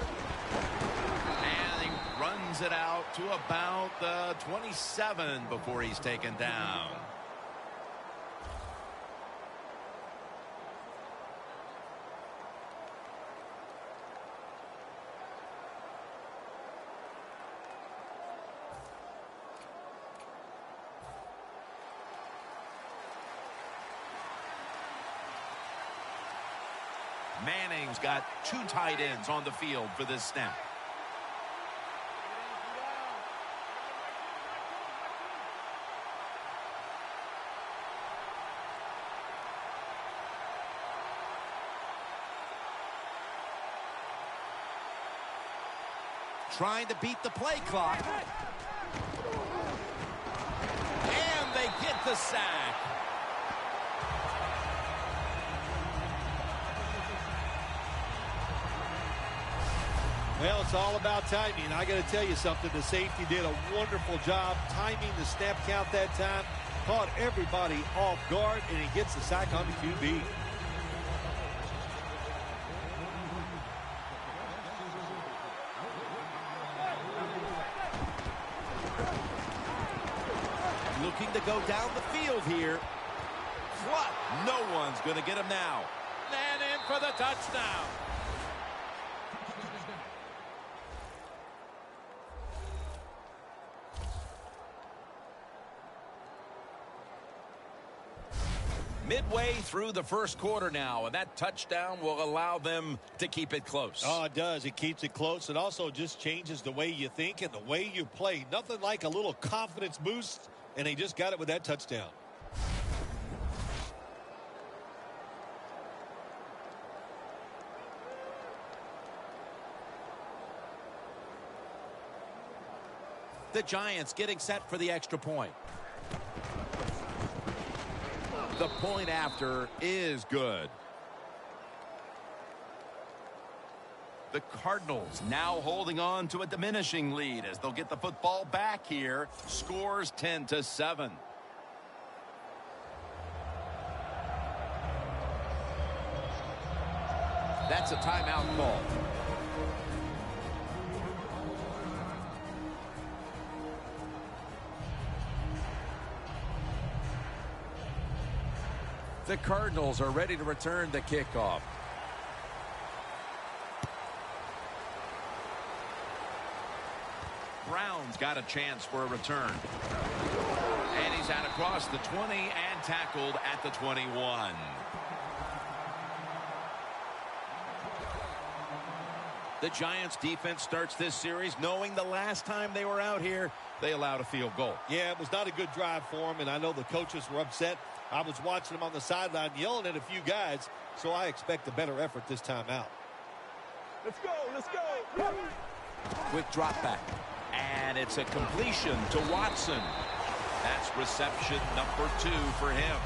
A: And he runs it out to about the 27 before he's taken down. Manning's got 2 tight ends on the field for this snap. Trying to beat the play clock. And they get the sack.
B: Well, it's all about timing. I got to tell you something. The safety did a wonderful job timing the snap count that time. Caught everybody off guard, and he gets the sack on the QB.
A: Looking to go down the field here. What? No one's going to get him now. And in for the touchdown. Midway through the first quarter now, and that touchdown will allow them to keep it close.
B: Oh, it does. It keeps it close. It also just changes the way you think and the way you play. Nothing like a little confidence boost, and they just got it with that touchdown.
A: The Giants getting set for the extra point. The point after is good.
C: The Cardinals now holding on to a diminishing lead as they'll get the football back here. Scores 10-7.
A: That's a timeout call. The Cardinals are ready to return the kickoff. Brown's got a chance for a return. And he's out across the 20 and tackled at the 21. The Giants defense starts this series knowing the last time they were out here, they allowed a field goal.
B: Yeah, it was not a good drive for him, and I know the coaches were upset. I was watching them on the sideline yelling at a few guys, so I expect a better effort this time out.
F: Let's go, let's go.
A: Quick drop back. And it's a completion to Watson. That's reception number 2 for him.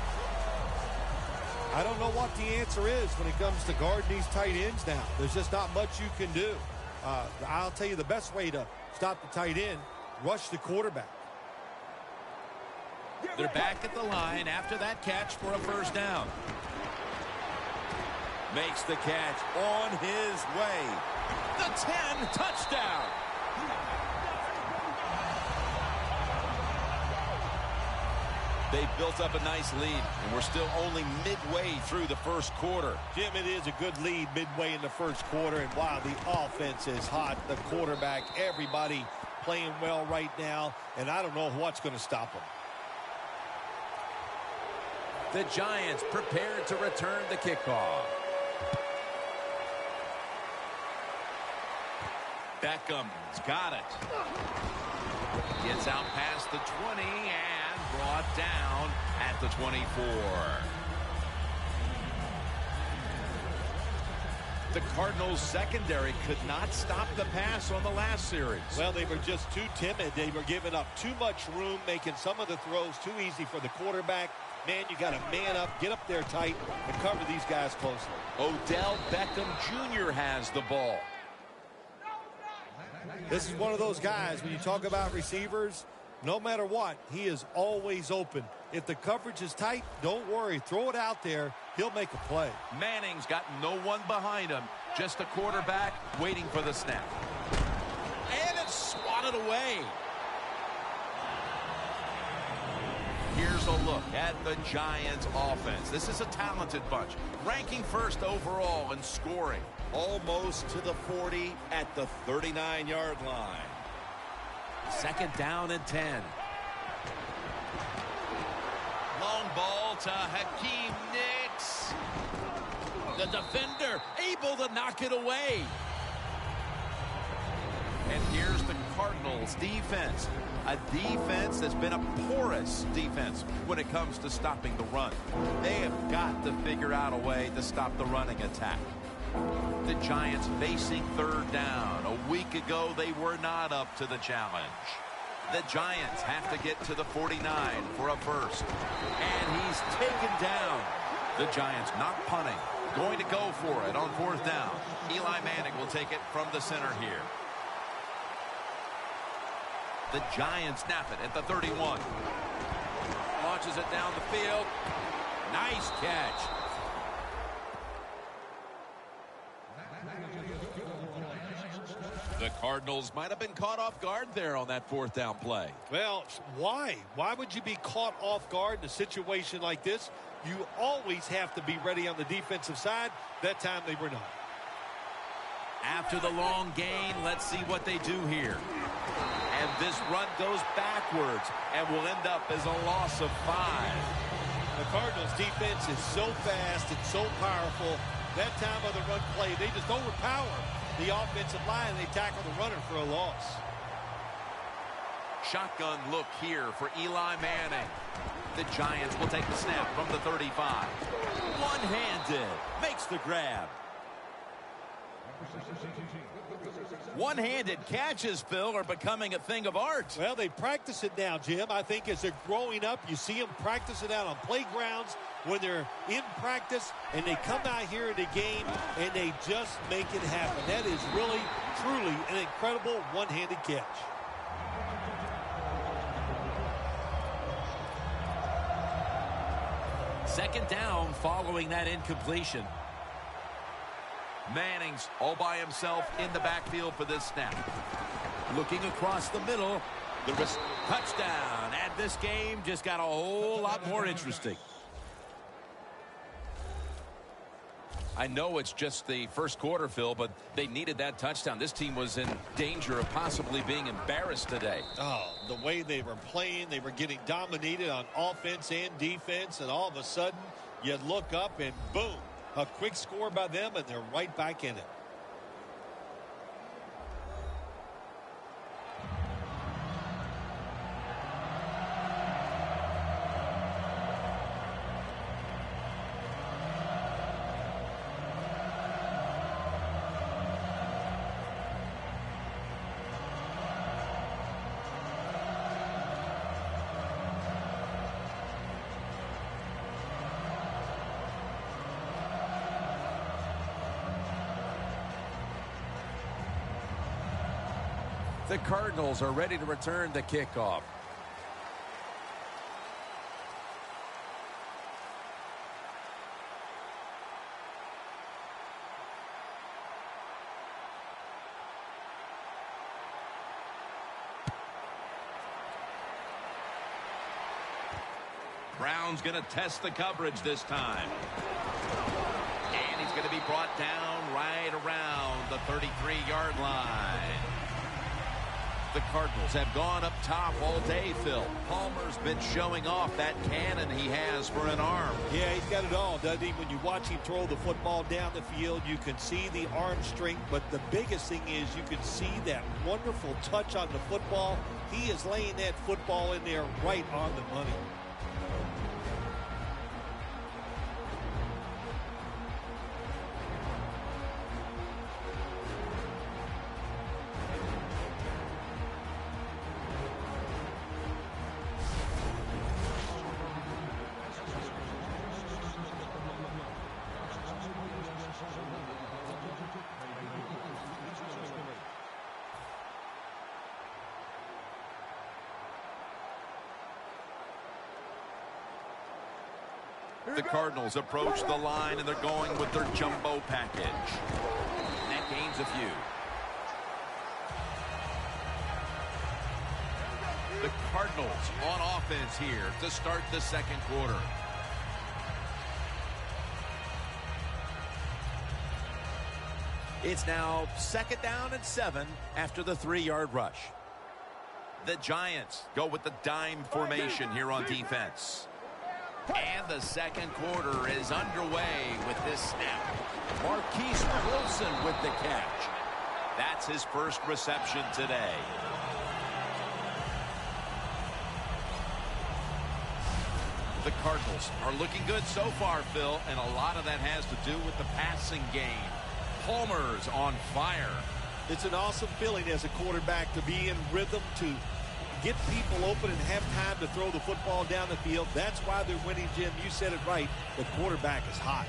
B: I don't know what the answer is when it comes to guarding these tight ends now. There's just not much you can do. I'll tell you the best way to stop the tight end, rush the quarterback.
A: They're back at the line after that catch for a first down. Makes the catch on his way. The 10, touchdown. They built up a nice lead, and we're still only midway through the first quarter.
B: Jim, it is a good lead midway in the first quarter, and wow, the offense is hot. The quarterback, everybody playing well right now, and I don't know what's going to stop them.
A: The Giants prepared to return the kickoff. Beckham's got it. Gets out past the 20 and brought down at the 24. The Cardinals secondary could not stop the pass on the last series.
B: Well, they were just too timid. They were giving up too much room, making some of the throws too easy for the quarterback. Man, you got to man up, get up there tight, and cover these guys closely.
A: Odell Beckham Jr. has the ball.
B: This is one of those guys, when you talk about receivers, no matter what, he is always open. If the coverage is tight, don't worry. Throw it out there. He'll make a play.
A: Manning's got no one behind him. Just a quarterback waiting for the snap. And it's swatted away. Here's a look at the Giants offense. This is a talented bunch, ranking first overall in scoring, almost to the 40 at the 39-yard line. Second down and 10. Long ball to Hakeem Nicks. The defender able to knock it away. And here's the Cardinals defense. A defense that's been a porous defense when it comes to stopping the run. They have got to figure out a way to stop the running attack. The Giants facing third down. A week ago, they were not up to the challenge. The Giants have to get to the 49 for a first. And he's taken down. The Giants not punting. Going to go for it on fourth down. Eli Manning will take it from the center here. The Giants snap it at the 31. Launches it down the field. Nice catch. The Cardinals might have been caught off guard there on that fourth down play.
B: Well, why? Why would you be caught off guard in a situation like this? You always have to be ready on the defensive side. That time they were not.
A: After the long gain, let's see what they do here. And this run goes backwards and will end up as a loss of 5.
B: The Cardinals defense is so fast and so powerful. That time of the run play, they just overpower the offensive line. They tackle the runner for a loss.
A: Shotgun look here for Eli Manning. The Giants will take the snap from the 35. One-handed. Makes the grab. One-handed catches, Phil, are becoming a thing of art.
B: Well, they practice it now, Jim. I think as they're growing up, you see them practice it out on playgrounds when they're in practice, and they come out here in the game, and they just make it happen. That is really, truly an incredible one-handed catch.
A: Second down following that incompletion. Manning's all by himself in the backfield for this snap. Looking across the middle. The touchdown. And this game just got a whole lot more interesting. I know it's just the first quarter, Phil, but they needed that touchdown. This team was in danger of possibly being embarrassed today.
B: Oh, the way they were playing, they were getting dominated on offense and defense, and all of a sudden you look up and boom, a quick score by them, and they're right back in it.
A: The Cardinals are ready to return the kickoff. Brown's going to test the coverage this time. And he's going to be brought down right around the 33-yard line. The Cardinals have gone up top all day, Phil. Palmer's been showing off that cannon he has for an arm.
B: Yeah, he's got it all, doesn't he? When you watch him throw the football down the field, you can see the arm strength, but the biggest thing is you can see that wonderful touch on the football. He is laying that football in there right on the money.
A: The Cardinals approach the line, and they're going with their jumbo package. And that gains a few. The Cardinals on offense here to start the second quarter. It's now 2nd down and 7 after the 3-yard rush. The Giants go with the dime formation here on defense. And the second quarter is underway with this snap. Marquise Wilson with the catch. That's his first reception today. The Cardinals are looking good so far, Phil, and a lot of that has to do with the passing game. Palmer's on fire.
B: It's an awesome feeling as a quarterback to be in rhythm, to get people open and have time to throw the football down the field. That's why they're winning, Jim. You said it right. The quarterback is hot.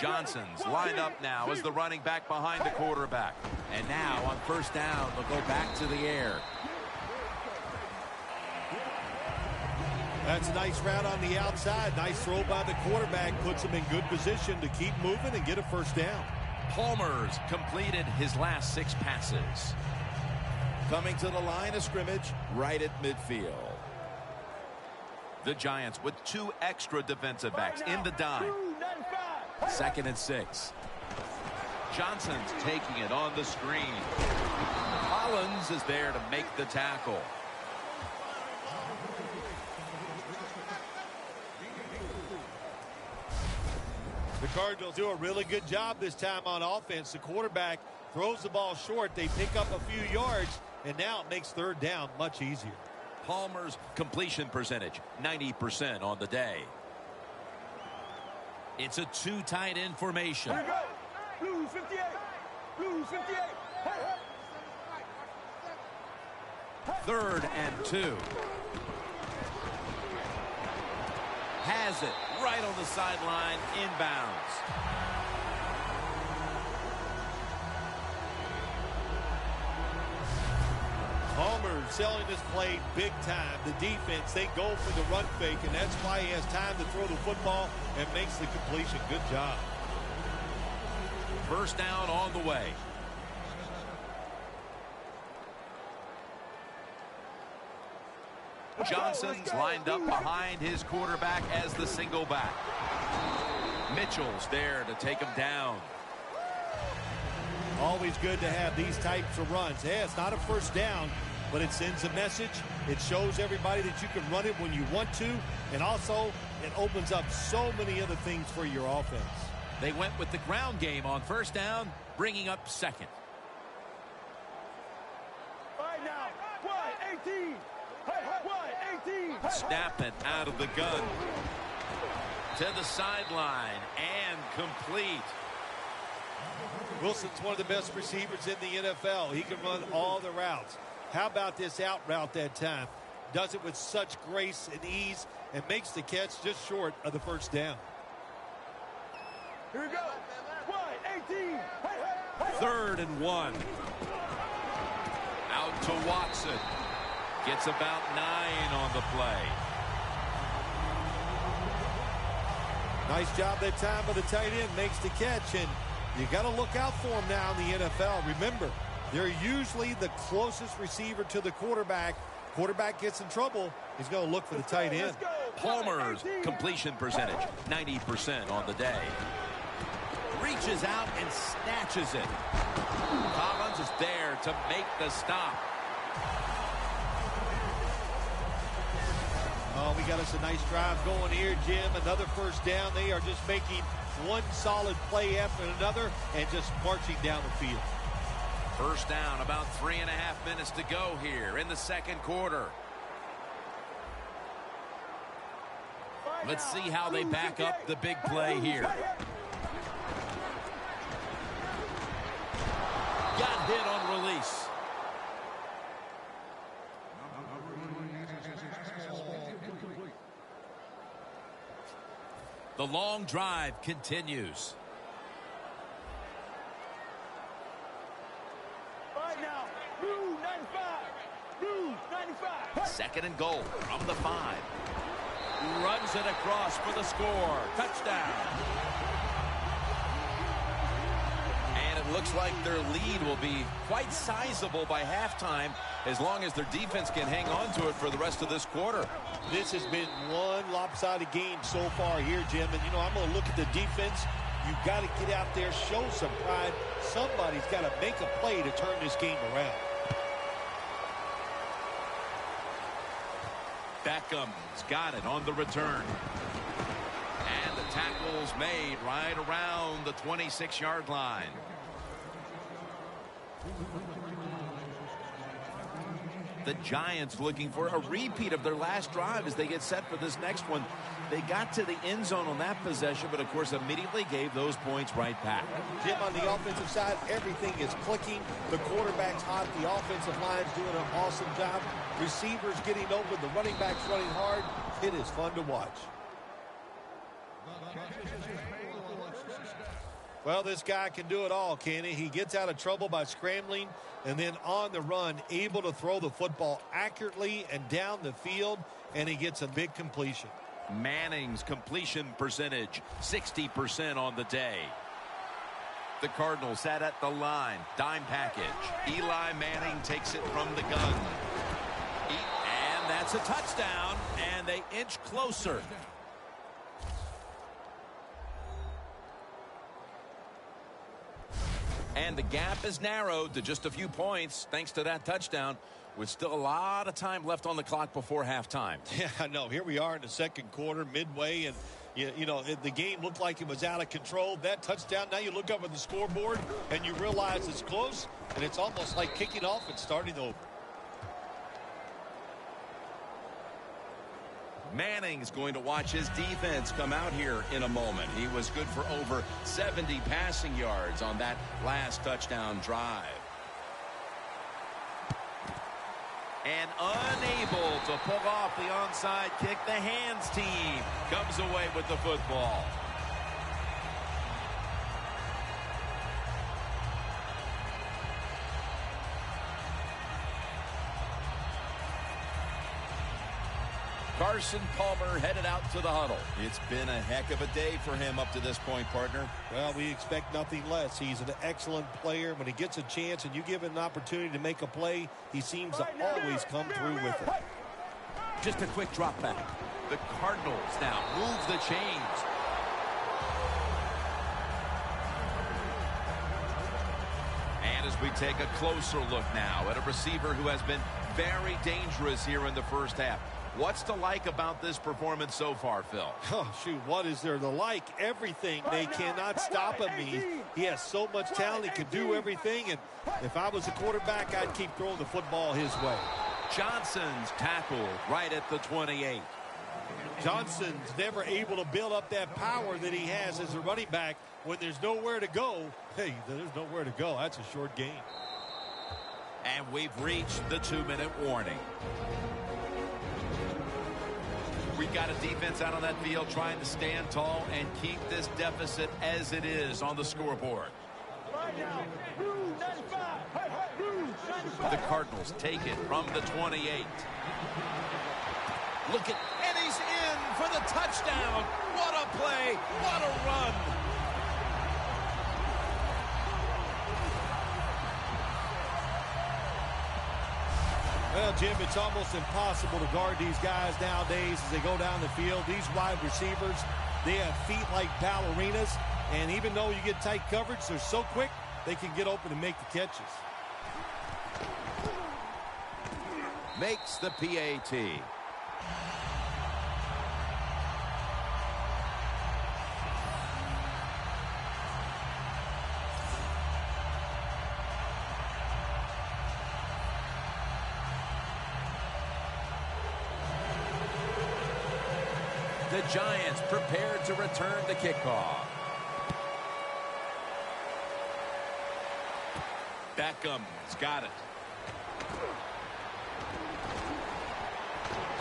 A: Johnson's lined up now as the running back behind the quarterback. And now on first down, they'll go back to the air.
B: That's a nice route on the outside. Nice throw by the quarterback. Puts him in good position to keep moving and get a first down.
A: Palmer's completed his last 6 passes. Coming to the line of scrimmage right at midfield. The Giants with 2 extra defensive backs in the dime. 2nd and 6. Johnson's taking it on the screen. Collins is there to make the tackle.
B: The Cardinals do a really good job this time on offense. The quarterback throws the ball short. They pick up a few yards, and now it makes third down much easier.
A: Palmer's completion percentage, 90% on the day. It's a 2 tight end formation.
F: Here we go. Blue 58. Blue 58. Hey, hey.
A: 3rd and 2. Has it right on the sideline, inbounds.
B: Palmer selling this play big time. The defense, they go for the run fake, and that's why he has time to throw the football and makes the completion. Good job.
A: First down on the way. Johnson's lined up behind his quarterback as the single back. Mitchell's there to take him down.
B: Always good to have these types of runs. Yeah, it's not a first down, but it sends a message. It shows everybody that you can run it when you want to, and also it opens up so many other things for your offense.
A: They went with the ground game on first down, bringing up 2nd.
F: All right now. Wide 18. Hey, wide 18.
A: Snapping out of the gun. To the sideline and complete.
B: Wilson's one of the best receivers in the NFL. He can run all the routes. How about this out route that time? Does it with such grace and ease and makes the catch just short of the first down.
F: Here we go. Wide 18. Hey, hey.
A: 3rd and 1. Out to Watson. Gets about 9 on the play.
B: Nice job that time by the tight end. Makes the catch, and you got to look out for him now in the NFL. Remember, they're usually the closest receiver to the quarterback. Quarterback gets in trouble, he's going to look for the tight end.
A: Palmer's completion percentage, 90% on the day. Reaches out and snatches it. Collins is there to make the stop.
B: Oh, we got us a nice drive going here, Jim. Another first down. They are just making one solid play after another and just marching down the field.
A: First down, about 3.5 minutes to go here in the 2nd quarter. Let's see how they back up the big play here. Got hit on release. The long drive continues.
F: Right now. Blue 95. Blue 95.
A: 2nd and goal from the 5. Runs it across for the score. Touchdown. And it looks like their lead will be quite sizable by halftime as long as their defense can hang on to it for the rest of this quarter.
B: This has been one lopsided game so far here, Jim. And, I'm going to look at the defense. You've got to get out there, show some pride. Somebody's got to make a play to turn this game around.
A: Beckham's got it on the return. And the tackle's made right around the 26-yard line. The Giants looking for a repeat of their last drive as they get set for this next one. They got to the end zone on that possession, but of course immediately gave those points right back.
B: Jim, on the offensive side, everything is clicking. The quarterback's hot. The offensive line's doing an awesome job. Receivers getting open. The running backs running hard. It is fun to watch. Well, this guy can do it all, can he? He gets out of trouble by scrambling and then on the run, able to throw the football accurately and down the field, and he gets a big completion.
A: Manning's completion percentage, 60% on the day. The Cardinals sat at the line. Dime package. Eli Manning takes it from the gun. And that's a touchdown, and they inch closer. And the gap is narrowed to just a few points thanks to that touchdown, with still a lot of time left on the clock before halftime.
B: Yeah, I know. Here we are in the second quarter, midway, and you know, the game looked like it was out of control. That touchdown, now you look up at the scoreboard and you realize it's close, and it's almost like kicking off and starting over.
C: Manning's going to watch his defense come out here in a moment. He was good for over 70 passing yards on that last touchdown drive.
A: And unable to pull off the onside kick, the hands team comes away with the football. Carson Palmer headed out to the huddle.
C: It's been a heck of a day for him up to this point, partner.
B: Well, we expect nothing less. He's an excellent player. When he gets a chance and you give him an opportunity to make a play, he seems to always come through with it.
A: Just a quick drop back. The Cardinals now move the chains. And as we take a closer look now at a receiver who has been very dangerous here in the first half. What's to like about this performance so far, Phil?
B: Oh, shoot, what is there to like? Everything. They cannot stop him. He has so much talent. He can do everything. And if I was a quarterback, I'd keep throwing the football his way.
A: Johnson's tackled right at the 28.
B: Johnson's never able to build up that power that he has as a running back. When there's nowhere to go, hey, there's nowhere to go. That's a short game.
A: And we've reached the 2-minute warning. We've got a defense out on that field trying to stand tall and keep this deficit as it is on the scoreboard. The Cardinals take it from the 28. Look at, and he's in for the touchdown. What a play, what a run.
B: Well, Jim, it's almost impossible to guard these guys nowadays as they go down the field. These wide receivers, they have feet like ballerinas, and even though you get tight coverage, they're so quick, they can get open and make the catches.
A: Makes the PAT. The Giants prepared to return the kickoff. Beckham's got it.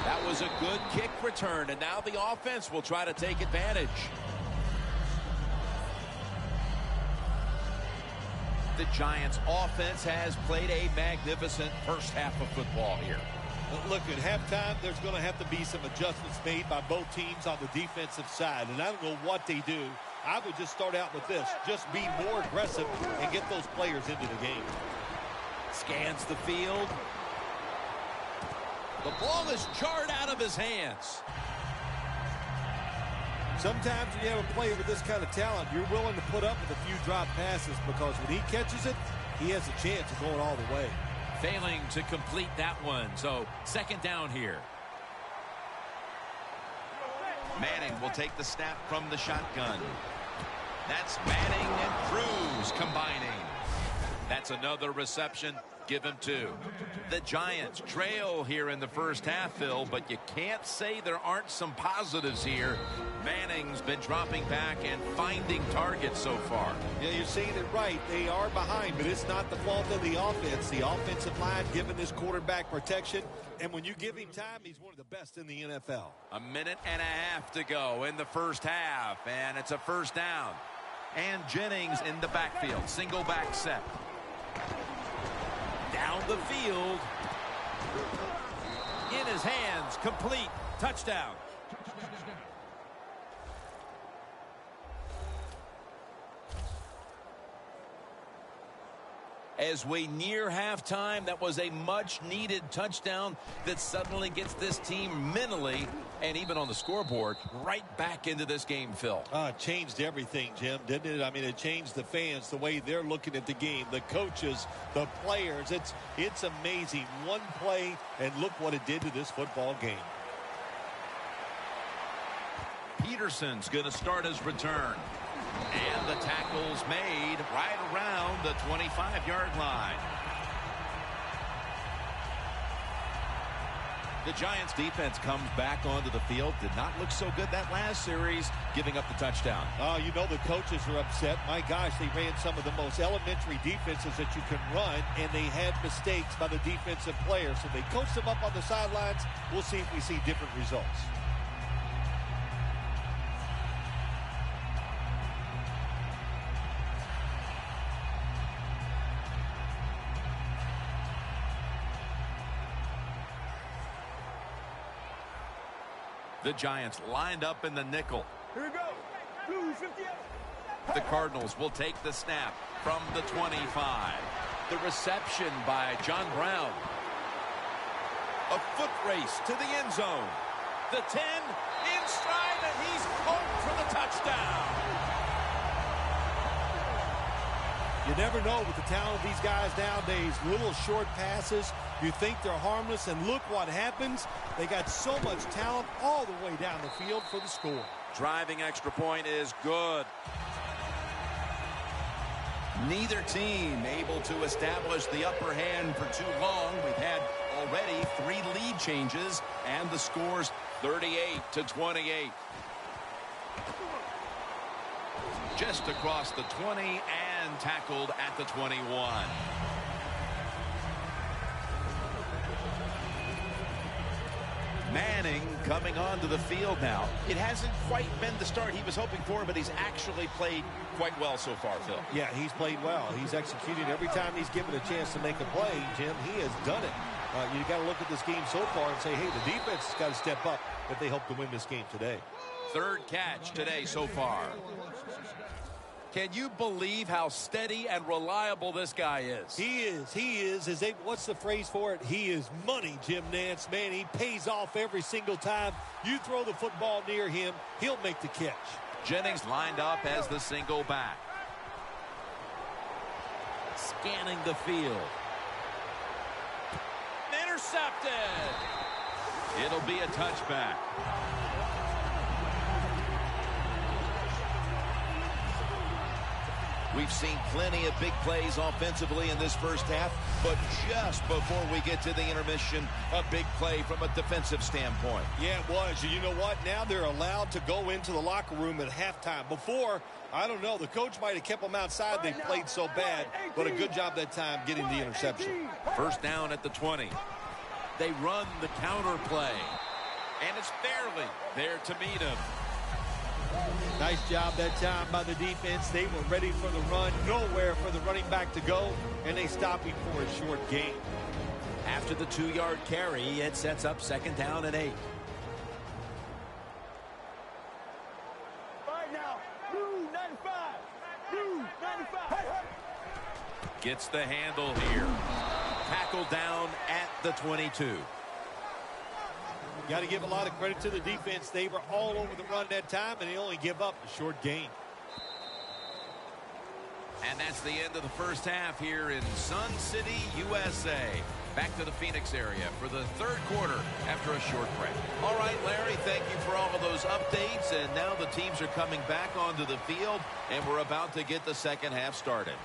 A: That was a good kick return, and now the offense will try to take advantage. The Giants offense has played a magnificent first half of football here.
B: Look, at halftime, there's going to have to be some adjustments made by both teams on the defensive side. And I don't know what they do. I would just start out with this. Just be more aggressive and get those players into the game.
A: Scans the field. The ball is jarred out of his hands.
B: Sometimes when you have a player with this kind of talent, you're willing to put up with a few drop passes because when he catches it, he has a chance of going all the way.
A: Failing to complete that one, so second down here. Manning will take the snap from the shotgun. That's Manning and Cruz combining. That's another reception. Give him 2. The Giants trail here in the first half, Phil, but you can't say there aren't some positives here. Manning's been dropping back and finding targets so far.
B: Yeah, you're saying it right. They are behind, but it's not the fault of the offense. The offensive line giving this quarterback protection, and when you give him time, he's one of the best in the NFL.
A: A minute and a half to go in the first half, and it's a first down. And Jennings in the backfield. Single back set. Down the field. In his hands. Complete. Touchdown. As we near halftime, that was a much-needed touchdown that suddenly gets this team mentally and even on the scoreboard right back into this game, Phil.
B: It changed everything, Jim, didn't it? I mean, it changed the fans, the way they're looking at the game, the coaches, the players. It's amazing. One play, and look what it did to this football game.
A: Peterson's going to start his return. And the tackle's made right around the 25-yard line. The Giants defense comes back onto the field. Did not look so good that last series, giving up the touchdown.
B: Oh, you know the coaches are upset. My gosh, they ran some of the most elementary defenses that you can run, and they had mistakes by the defensive players. So they coached them up on the sidelines. We'll see if we see different results.
A: The Giants lined up in the nickel.
F: Here we go. Blue 58.
A: The Cardinals will take the snap from the 25. The reception by John Brown. A foot race to the end zone. The 10 in stride, and he's home for the touchdown.
B: You never know with the talent of these guys nowadays. Little short passes. You think they're harmless, and look what happens. They got so much talent all the way down the field for the score.
A: Driving extra point is good. Neither team able to establish the upper hand for too long. We've had already 3 lead changes, and the score's 38-28. Just across the 20 and tackled at the 21. Manning coming onto the field now. It hasn't quite been the start he was hoping for, but he's actually played quite well so far, Phil.
B: Yeah, he's played well. He's executed every time he's given a chance to make a play. Jim, he has done it. You got to look at this game so far and say, hey, the defense has got to step up if they hope to win this game today.
A: 3rd catch today so far. Can you believe how steady and reliable this guy is?
B: He is. What's the phrase for it? He is money, Jim Nance. Man, he pays off every single time. You throw the football near him, he'll make the catch.
A: Jennings lined up as the single back. Scanning the field. Intercepted. It'll be a touchback. We've seen plenty of big plays offensively in this first half, but just before we get to the intermission, a big play from a defensive standpoint.
B: Yeah, it was. You know what? Now they're allowed to go into the locker room at halftime. Before, I don't know, the coach might have kept them outside. They played so bad, but a good job that time getting the interception.
A: First down at the 20. They run the counter play, and it's fairly there to meet him.
B: Nice job that time by the defense. They were ready for the run, nowhere for the running back to go, and they stop him for a short gain.
A: After the 2-yard carry, it sets up 2nd down and 8.
F: Right now, blue 95. Blue 95.
A: Gets the handle here. Tackle down at the 22.
B: Got to give a lot of credit to the defense. They were all over the run that time, and they only give up a short gain.
A: And that's the end of the first half here in Sun City, USA. Back to the Phoenix area for the third quarter after a short break. All right, Larry, thank you for all of those updates. And now the teams are coming back onto the field, and we're about to get the second half started.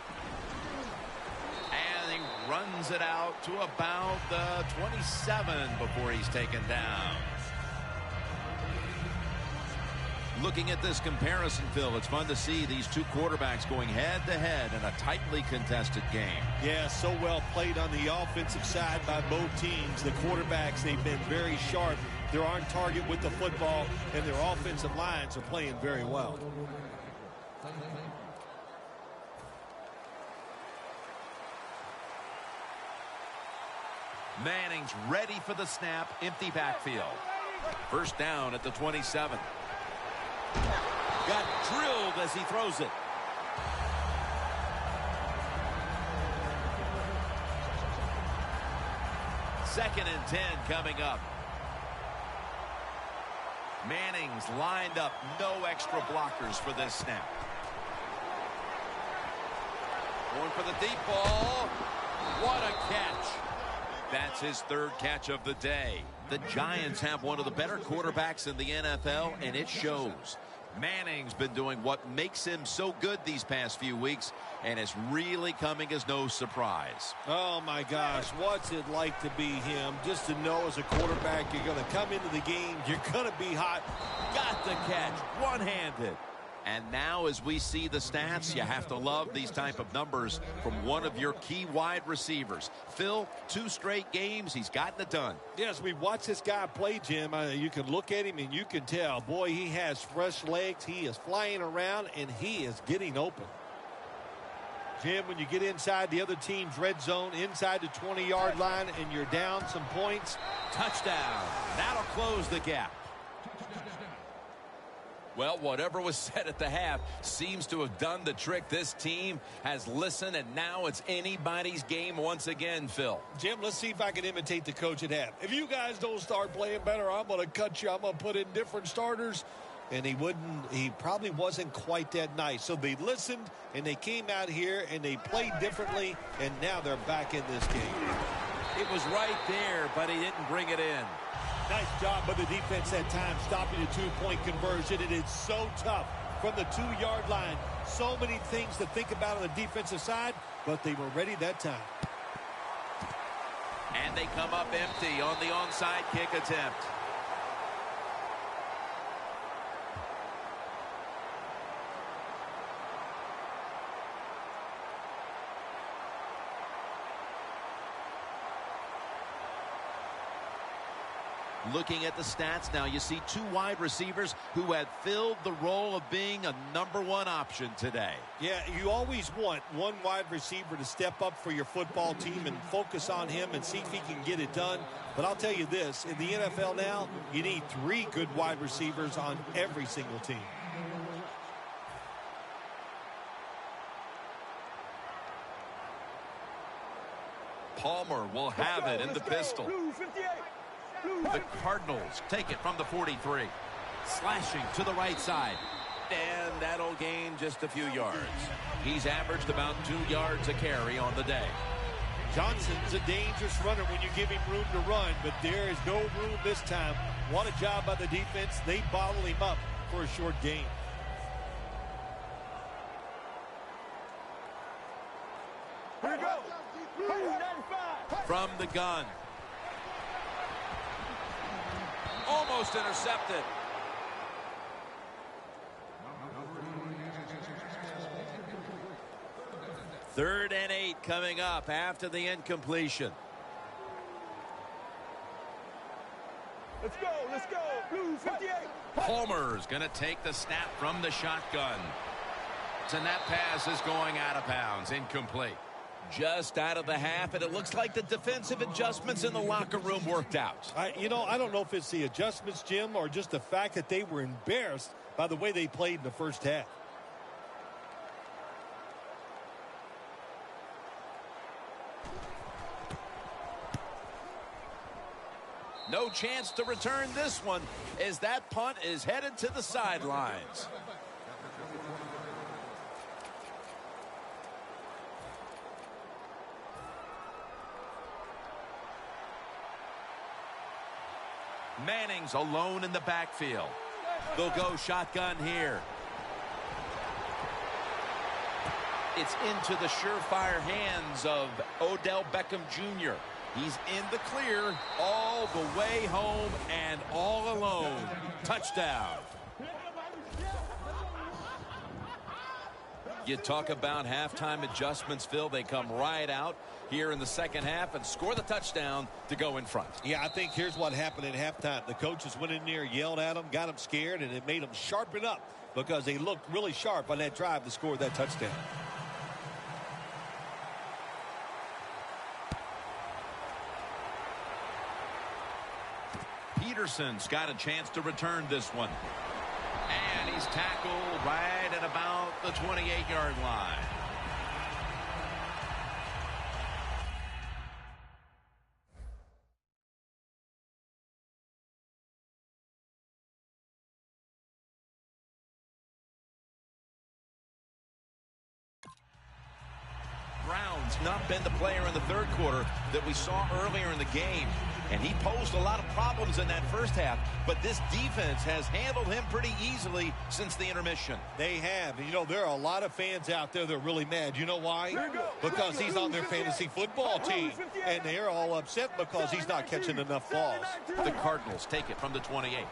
A: And he runs it out to about the 27 before he's taken down. Looking at this comparison, Phil, it's fun to see these two quarterbacks going head-to-head in a tightly contested game.
B: Yeah, so well played on the offensive side by both teams. The quarterbacks, they've been very sharp. They're on target with the football, and their offensive lines are playing very well.
A: Manning's ready for the snap, empty backfield. First down at the 27. Got drilled as he throws it. Second and 10 coming up. Manning's lined up, no extra blockers for this snap. Going for the deep ball. What a catch. That's his third catch of the day. The Giants have one of the better quarterbacks in the NFL, and it shows. Manning's been doing what makes him so good these past few weeks, and it's really coming as no surprise.
B: Oh, my gosh, what's it like to be him? Just to know as a quarterback you're going to come into the game, you're going to be hot.
A: Got the catch, one-handed. And now as we see the stats, you have to love these type of numbers from one of your key wide receivers. Phil, 2 straight games, he's gotten it done.
B: Yes, we watched this guy play, Jim. You can look at him and you can tell, boy, he has fresh legs. He is flying around and he is getting open. Jim, when you get inside the other team's red zone, inside the 20-yard line, and you're down some points.
A: Touchdown. That'll close the gap. Well, whatever was said at the half seems to have done the trick. This team has listened, and now it's anybody's game once again, Phil.
B: Jim, let's see if I can imitate the coach at half. If you guys don't start playing better, I'm going to cut you. I'm going to put in different starters. And he probably wasn't quite that nice. So they listened, and they came out here, and they played differently, and now they're back in this game.
A: It was right there, but he didn't bring it in.
B: Nice job by the defense that time, stopping the 2-point conversion. It is so tough from the 2-yard line. So many things to think about on the defensive side, but they were ready that time.
A: And they come up empty on the onside kick attempt. Looking at the stats now, you see 2 wide receivers who had filled the role of being a #1 option today.
B: Yeah, you always want one wide receiver to step up for your football team and focus on him and see if he can get it done. But I'll tell you this, in the NFL now, you need 3 good wide receivers on every single team.
A: Palmer will have it in the pistol.
F: Blue 58.
A: The Cardinals take it from the 43. Slashing to the right side. And that'll gain just a few yards. He's averaged about 2 yards a carry on the day.
B: Johnson's a dangerous runner when you give him room to run, but there is no room this time. What a job by the defense. They bottle him up for a short gain.
F: Here we go. Blue 95.
A: From the gun. Almost intercepted. Third and 8 coming up after the incompletion.
F: Let's go. Let's go. Blue 58.
A: Palmer's going to take the snap from the shotgun. And that pass is going out of bounds. Incomplete. Just out of the half, and it looks like the defensive adjustments in the locker room worked out.
B: I don't know if it's the adjustments, Jim, or just the fact that they were embarrassed by the way they played in the first half.
A: No chance to return this one as that punt is headed to the sidelines. Manning's alone in the backfield. They'll go shotgun here. It's into the surefire hands of Odell Beckham Jr. He's in the clear all the way home and all alone. Touchdown. You talk about halftime adjustments, Phil. They come right out here in the second half and score the touchdown to go in front.
B: Yeah, I think here's what happened at halftime. The coaches went in there, yelled at them, got them scared, and it made them sharpen up because they looked really sharp on that drive to score that touchdown.
A: Peterson's got a chance to return this one. And he's tackled right at about the 28-yard line. Brown's not been the player in the third quarter that we saw earlier in the game. And he posed a lot of problems in that first half, but this defense has handled him pretty easily since the intermission.
B: They have. And, you know, there are a lot of fans out there that are really mad. You know why? Because he's on their fantasy football team. And they're all upset because he's not catching enough balls.
A: The Cardinals take it from the 28.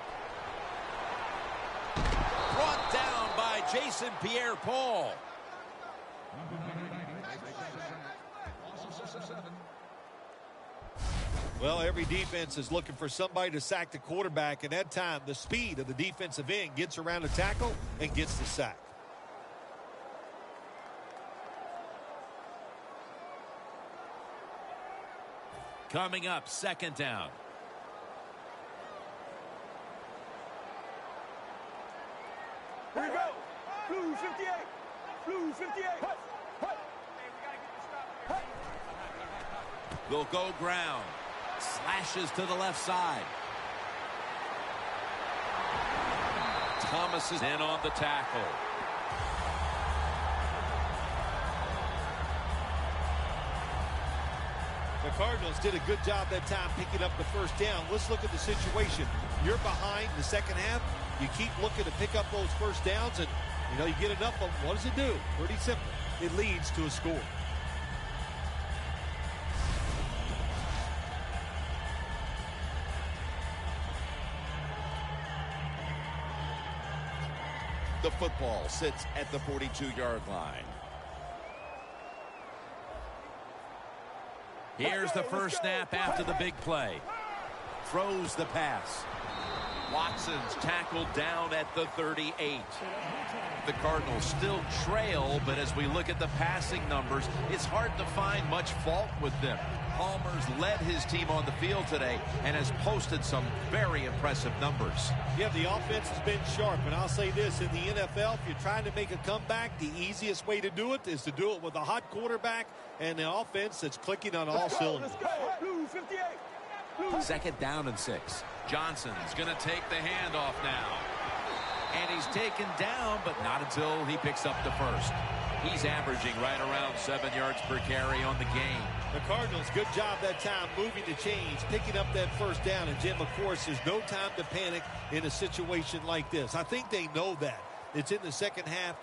A: Brought down by Jason Pierre-Paul.
B: Well, every defense is looking for somebody to sack the quarterback, and that time the speed of the defensive end gets around the tackle and gets the sack.
A: Coming up, second down.
F: Here we go. Blue 58. Blue 58.
A: They'll go ground. Slashes to the left side. Thomas is in on the tackle.
B: The Cardinals did a good job that time picking up the first down. Let's look at the situation. You're behind the second half. You keep looking to pick up those first downs, and, you know, you get enough of them. What does it do? Pretty simple. It leads to a score.
A: The football sits at the 42-yard line. Here's the first snap after the big play. Throws the pass. Watson's tackled down at the 38. The Cardinals still trail, but as we look at the passing numbers, it's hard to find much fault with them. Palmer's led his team on the field today and has posted some very impressive numbers.
B: Yeah, the offense has been sharp, and I'll say this, in the NFL, if you're trying to make a comeback, the easiest way to do it is to do it with a hot quarterback and an offense that's clicking on all cylinders.
F: Blue 58.
A: Second down and 6. Johnson's going to take the handoff now. And he's taken down, but not until he picks up the first. He's averaging right around 7 yards per carry on the game.
B: The Cardinals, good job that time moving the chains, picking up that first down. And, Jim, of course, there's no time to panic in a situation like this. I think they know that. It's in the second half.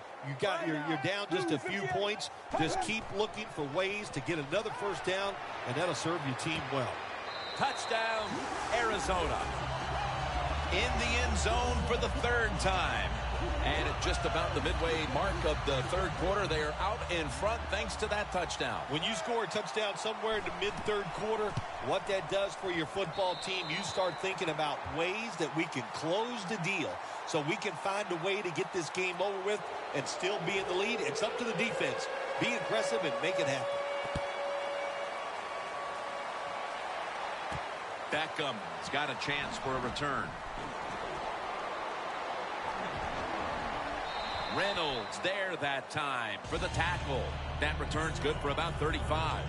B: You're down just a few points. Just keep looking for ways to get another first down, and that'll serve your team well.
A: Touchdown, Arizona. In the end zone for the third time. And at just about the midway mark of the third quarter, they are out in front thanks to that touchdown.
B: When you score a touchdown somewhere in the mid-third quarter, what that does for your football team, you start thinking about ways that we can close the deal so we can find a way to get this game over with and still be in the lead. It's up to the defense. Be impressive and make it happen.
A: Beckham's got a chance for a return. Reynolds there that time for the tackle. That return's good for about 35.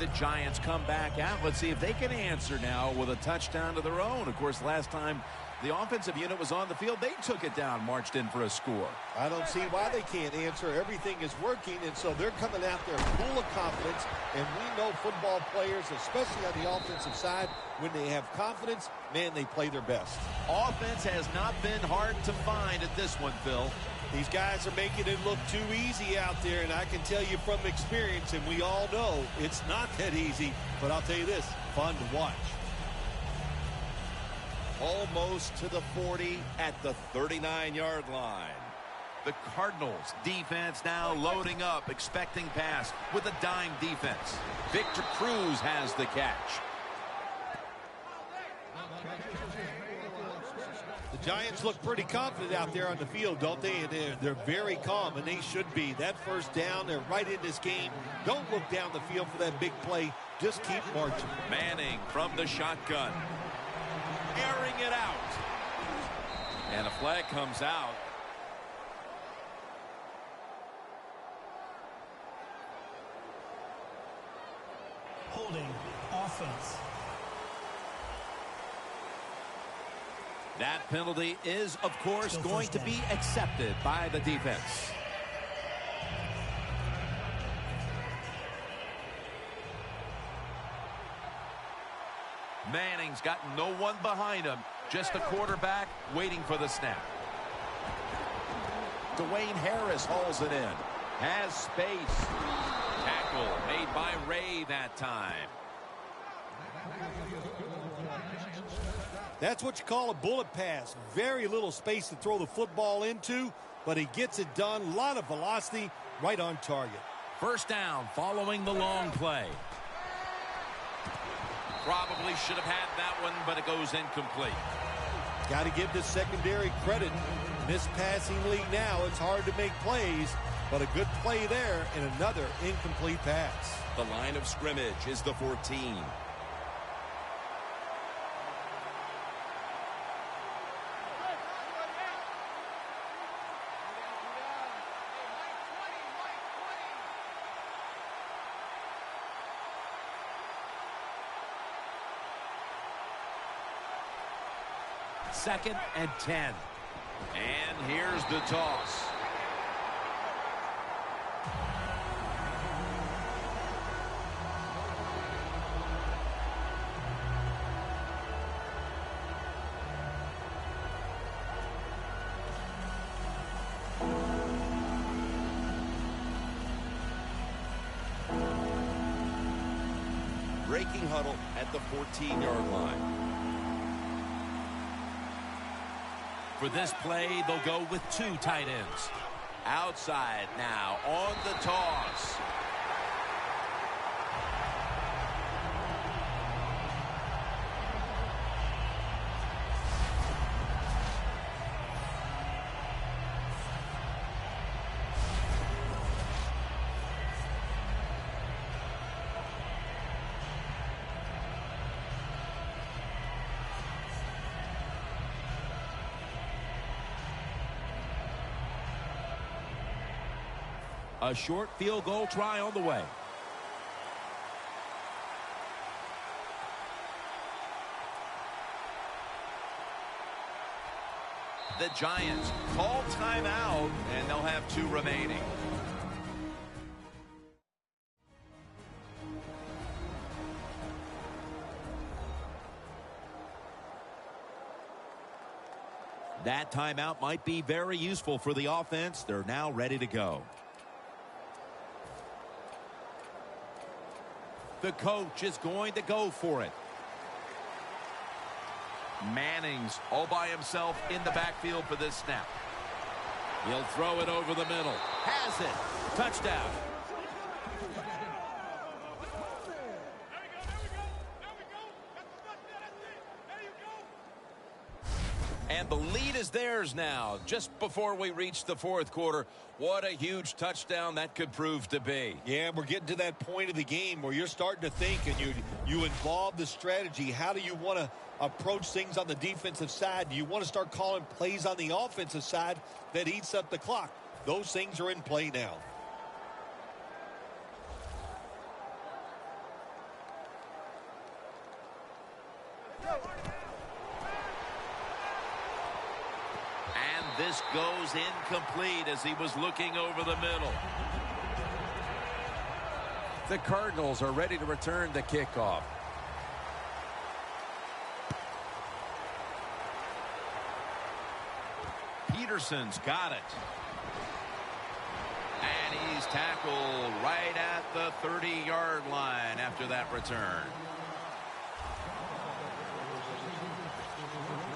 A: the Giants come back out. Let's see if they can answer now with a touchdown of their own. Of course, last time the offensive unit was on the field, they took it down, marched in for a score.
B: I don't see why they can't answer. Everything is working, and so they're coming out there full of confidence. And we know football players, especially on the offensive side, when they have confidence, man, they play their best.
A: Offense has not been hard to find at this one, Phil.
B: These guys are making it look too easy out there, and I can tell you from experience, and we all know it's not that easy, but I'll tell you this, fun to watch.
C: Almost to the 40 at the 39-yard line.
A: The Cardinals defense now loading up, expecting pass with a dime defense. Victor Cruz has the catch.
B: The Giants look pretty confident out there on the field, don't they? And they're very calm, and they should be. That first down, they're right in this game. Don't look down the field for that big play. Just keep marching.
A: Manning from the shotgun. Airing it out. And a flag comes out.
D: Holding offense.
A: That penalty is, of course, going to be accepted by the defense. Manning's got no one behind him, just a quarterback waiting for the snap. Dwayne Harris hauls it in. Has space. Tackle made by Ray that time.
B: That's what you call a bullet pass. Very little space to throw the football into, but he gets it done. A lot of velocity, right on target.
A: First down following the long play. Probably should have had that one, but it goes incomplete.
B: Got to give the secondary credit. This passing league now, it's hard to make plays, but a good play there and another incomplete pass.
C: The line of scrimmage is the 14.
A: Second and 10. And here's the toss.
C: Breaking huddle at the 14-yard line.
A: For this play, they'll go with two tight ends. Outside now on the toss. A short field goal try on the way. The Giants call timeout, and they'll have two remaining. That timeout might be very useful for the offense. They're now ready to go. The coach is going to go for it. Manning's all by himself in the backfield for this snap. He'll throw it over the middle. Has it. Touchdown. And the lead is theirs now, just before we reach the fourth quarter. What a huge touchdown that could prove to be.
B: Yeah, we're getting to that point of the game where you're starting to think and you involve the strategy. How do you want to approach things on the defensive side? Do you want to start calling plays on the offensive side that eats up the clock? Those things are in play now.
A: this goes incomplete as he was looking over the middle.
G: The Cardinals are ready to return the kickoff.
A: Peterson's got it. And he's tackled right at the 30-yard line after that return.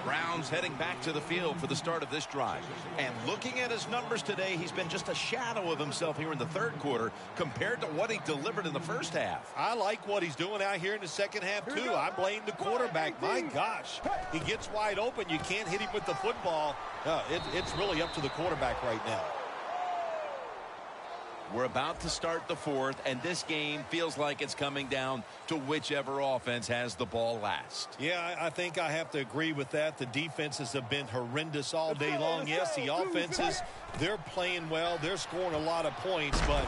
A: Browns heading back to the field for the start of this drive. And looking at his numbers today, he's been just a shadow of himself here in the third quarter compared to what he delivered in the first half.
B: I like what he's doing out here in the second half, too. I blame the quarterback. My gosh, he gets wide open. You can't hit him with the football. It's really up to the quarterback right now.
A: We're about to start the fourth, and this game feels like it's coming down to whichever offense has the ball last.
B: Yeah, I think I have to agree with that. The defenses have been horrendous all day long. Yes, the offenses, they're playing well. They're scoring a lot of points, but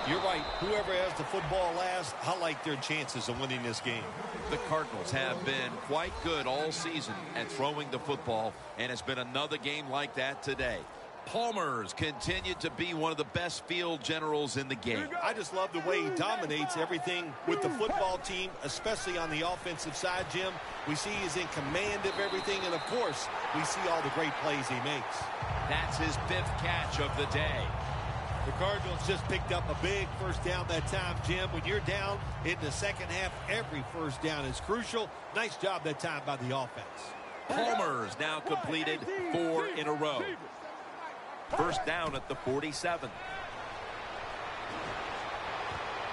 B: you're right. Whoever has the football last, I like their chances of winning this game.
A: The Cardinals have been quite good all season at throwing the football, and it's been another game like that today. Palmer's continued to be one of the best field generals in the game.
B: I just love the way he dominates everything with the football team, especially on the offensive side, Jim. We see he's in command of everything, and, of course, we see all the great plays he makes.
A: That's his 5th catch of the day.
B: The Cardinals just picked up a big first down that time, Jim. When you're down in the second half, every first down is crucial. Nice job that time by the offense.
A: Palmer's now completed 4 in a row. First down at the 47.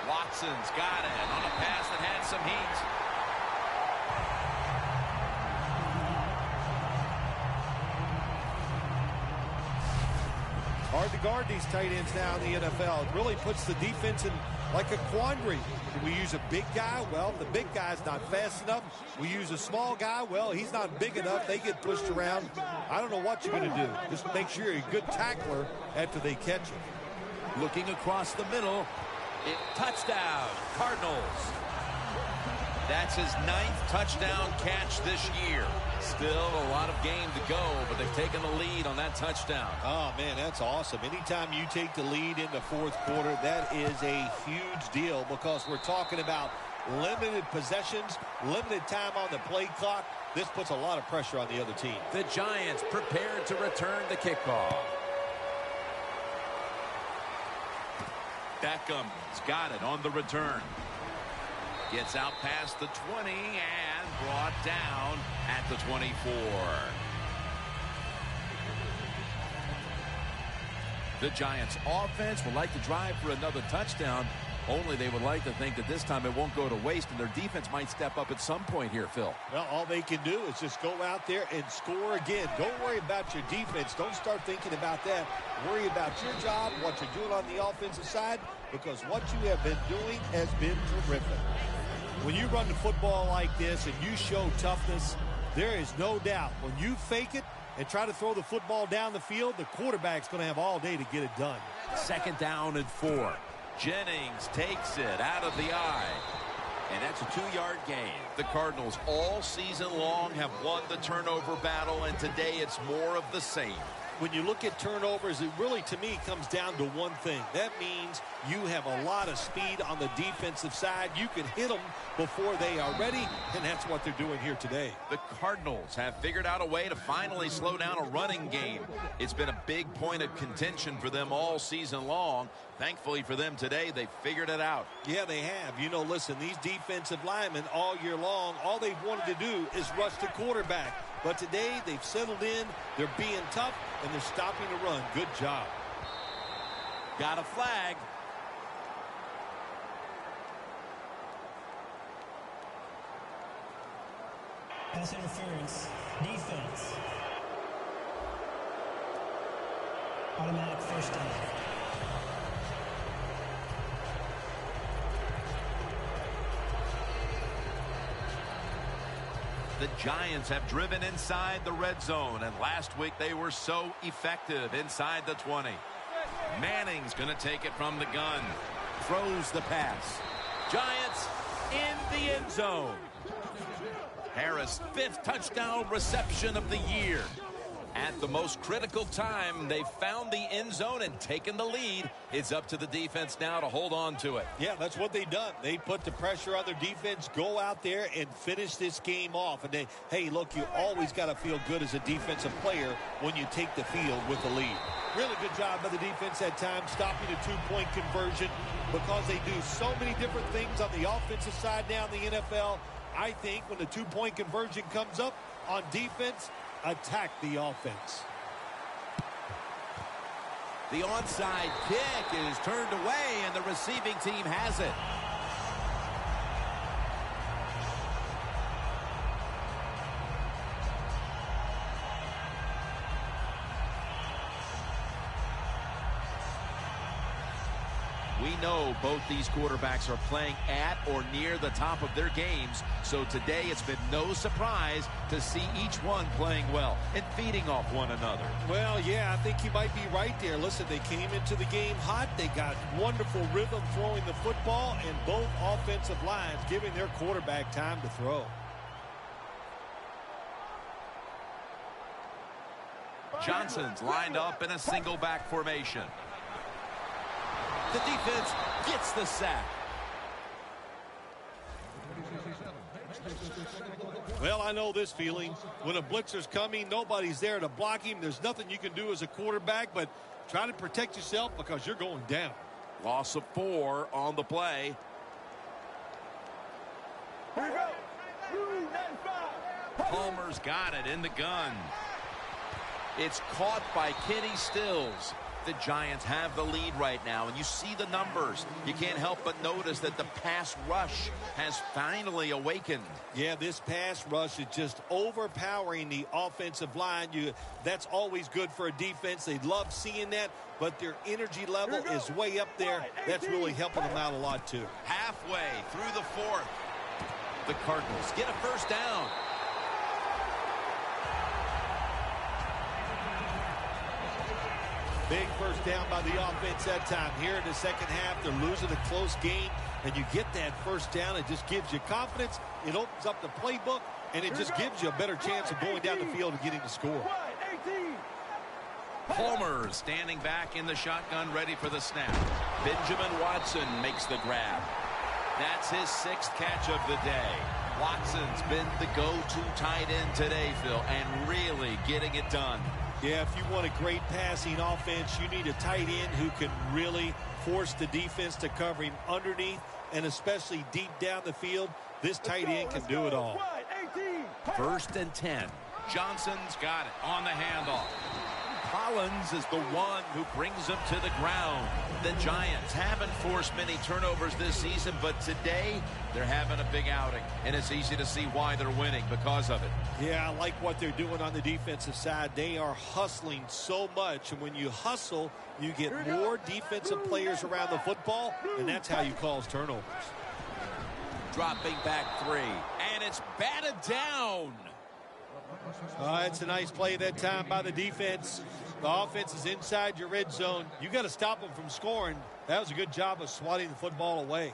A: Watson's got it on a pass that had some heat.
B: Hard to guard these tight ends now in the NFL. It really puts the defense in like a quandary. Do we use a big guy? Well, the big guy's not fast enough. We use a small guy. Well, he's not big enough. They get pushed around. I don't know what you're going to do. Just make sure you're a good tackler after they catch you.
A: Looking across the middle. Touchdown, Cardinals. That's his 9th touchdown catch this year. Still a lot of game to go, but they've taken the lead on that touchdown.
B: Oh, man, that's awesome. Anytime you take the lead in the fourth quarter, that is a huge deal because we're talking about limited possessions, limited time on the play clock. This puts a lot of pressure on the other team.
G: The Giants prepared to return the kickoff.
A: Beckham's got it on the return. Gets out past the 20 and brought down at the 24. The Giants offense would like to drive for another touchdown, only they would like to think that this time it won't go to waste and their defense might step up at some point here, Phil.
B: Well, all they can do is just go out there and score again. Don't worry about your defense. Don't start thinking about that. Worry about your job, what you're doing on the offensive side, because what you have been doing has been terrific. When you run the football like this and you show toughness, there is no doubt when you fake it and try to throw the football down the field, the quarterback's going to have all day to get it done.
A: Second down and 4. Jennings takes it out of the eye. And that's a 2-yard gain. The Cardinals all season long have won the turnover battle, and today it's more of the same.
B: When you look at turnovers, it really, to me, comes down to one thing. That means you have a lot of speed on the defensive side. You can hit them before they are ready, and that's what they're doing here today.
A: The Cardinals have figured out a way to finally slow down a running game. It's been a big point of contention for them all season long. Thankfully for them today, they figured it out.
B: Yeah, they have. You know, listen, these defensive linemen all year long, all they've wanted to do is rush the quarterback. But today, they've settled in, they're being tough, and they're stopping the run. Good job.
A: Got a flag.
D: Pass interference. Defense. Automatic first down.
A: The Giants have driven inside the red zone, and last week they were so effective inside the 20. Manning's going to take it from the gun. Throws the pass. Giants in the end zone. Harris' 5th touchdown reception of the year.
G: At the most critical time, they've found the end zone and taken the lead. It's up to the defense now to hold on to it.
B: Yeah, that's what they've done. They put the pressure on their defense, go out there and finish this game off. And hey, look, you always got to feel good as a defensive player when you take the field with the lead. Really good job by the defense that time, stopping a two-point conversion, because they do so many different things on the offensive side now in the NFL. I think when the two-point conversion comes up on defense, attack the offense.
A: The onside kick is turned away, and the receiving team has it. We know both these quarterbacks are playing at or near the top of their games, so today it's been no surprise to see each one playing well and feeding off one another.
B: Well, yeah, I think you might be right there. Listen, they came into the game hot. They got wonderful rhythm throwing the football, and both offensive lines giving their quarterback time to throw.
A: Johnson's lined up in a single back formation. The defense gets the sack.
B: Well, I know this feeling. When a blitzer's coming, nobody's there to block him. There's nothing you can do as a quarterback, but try to protect yourself because you're going down.
A: Loss of 4 on the play.
F: Here we go. 3-9-5.
A: Palmer's got it in the gun. It's caught by Kenny Stills. The Giants have the lead right now, and you see the numbers. You can't help but notice that the pass rush has finally awakened.
B: Yeah, this pass rush is just overpowering the offensive line. That's always good for a defense. They love seeing that, but their energy level is way up there. That's really helping them out a lot, too.
A: Halfway through the 4th. The Cardinals get a first down.
B: Big first down by the offense that time. Here in the second half, they're losing a close game, and you get that first down. It just gives you confidence. It opens up the playbook, and it just gives you a better chance of going down the field and getting the score.
A: Palmer standing back in the shotgun, ready for the snap. Benjamin Watson makes the grab. That's his 6th catch of the day. Watson's been the go-to tight end today, Phil, and really getting it done.
B: Yeah, if you want a great passing offense, you need a tight end who can really force the defense to cover him underneath and especially deep down the field. This tight end can do it all.
A: 1st and 10. Johnson's got it on the handoff. Collins is the one who brings him to the ground. The Giants haven't forced many turnovers this season, but today they're having a big outing, and it's easy to see why they're winning because of it.
B: Yeah, I like what they're doing on the defensive side. They are hustling so much, and when you hustle, you get more defensive players around the football, and that's how you cause turnovers.
A: Dropping back 3, and it's batted down.
B: It's a nice play that time by the defense. The offense is inside your red zone. You got to stop them from scoring. That was a good job of swatting the football away.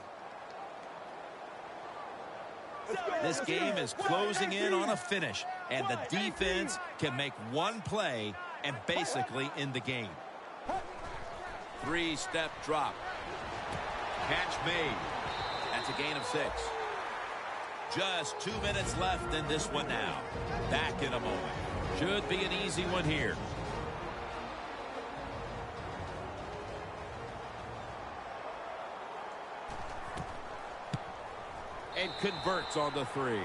A: This game is closing in on a finish, and the defense can make one play and basically end the game. 3-step drop. Catch made. That's a gain of 6. Just 2 minutes left in this one now. Back in a moment. Should be an easy one here. And converts on the 3.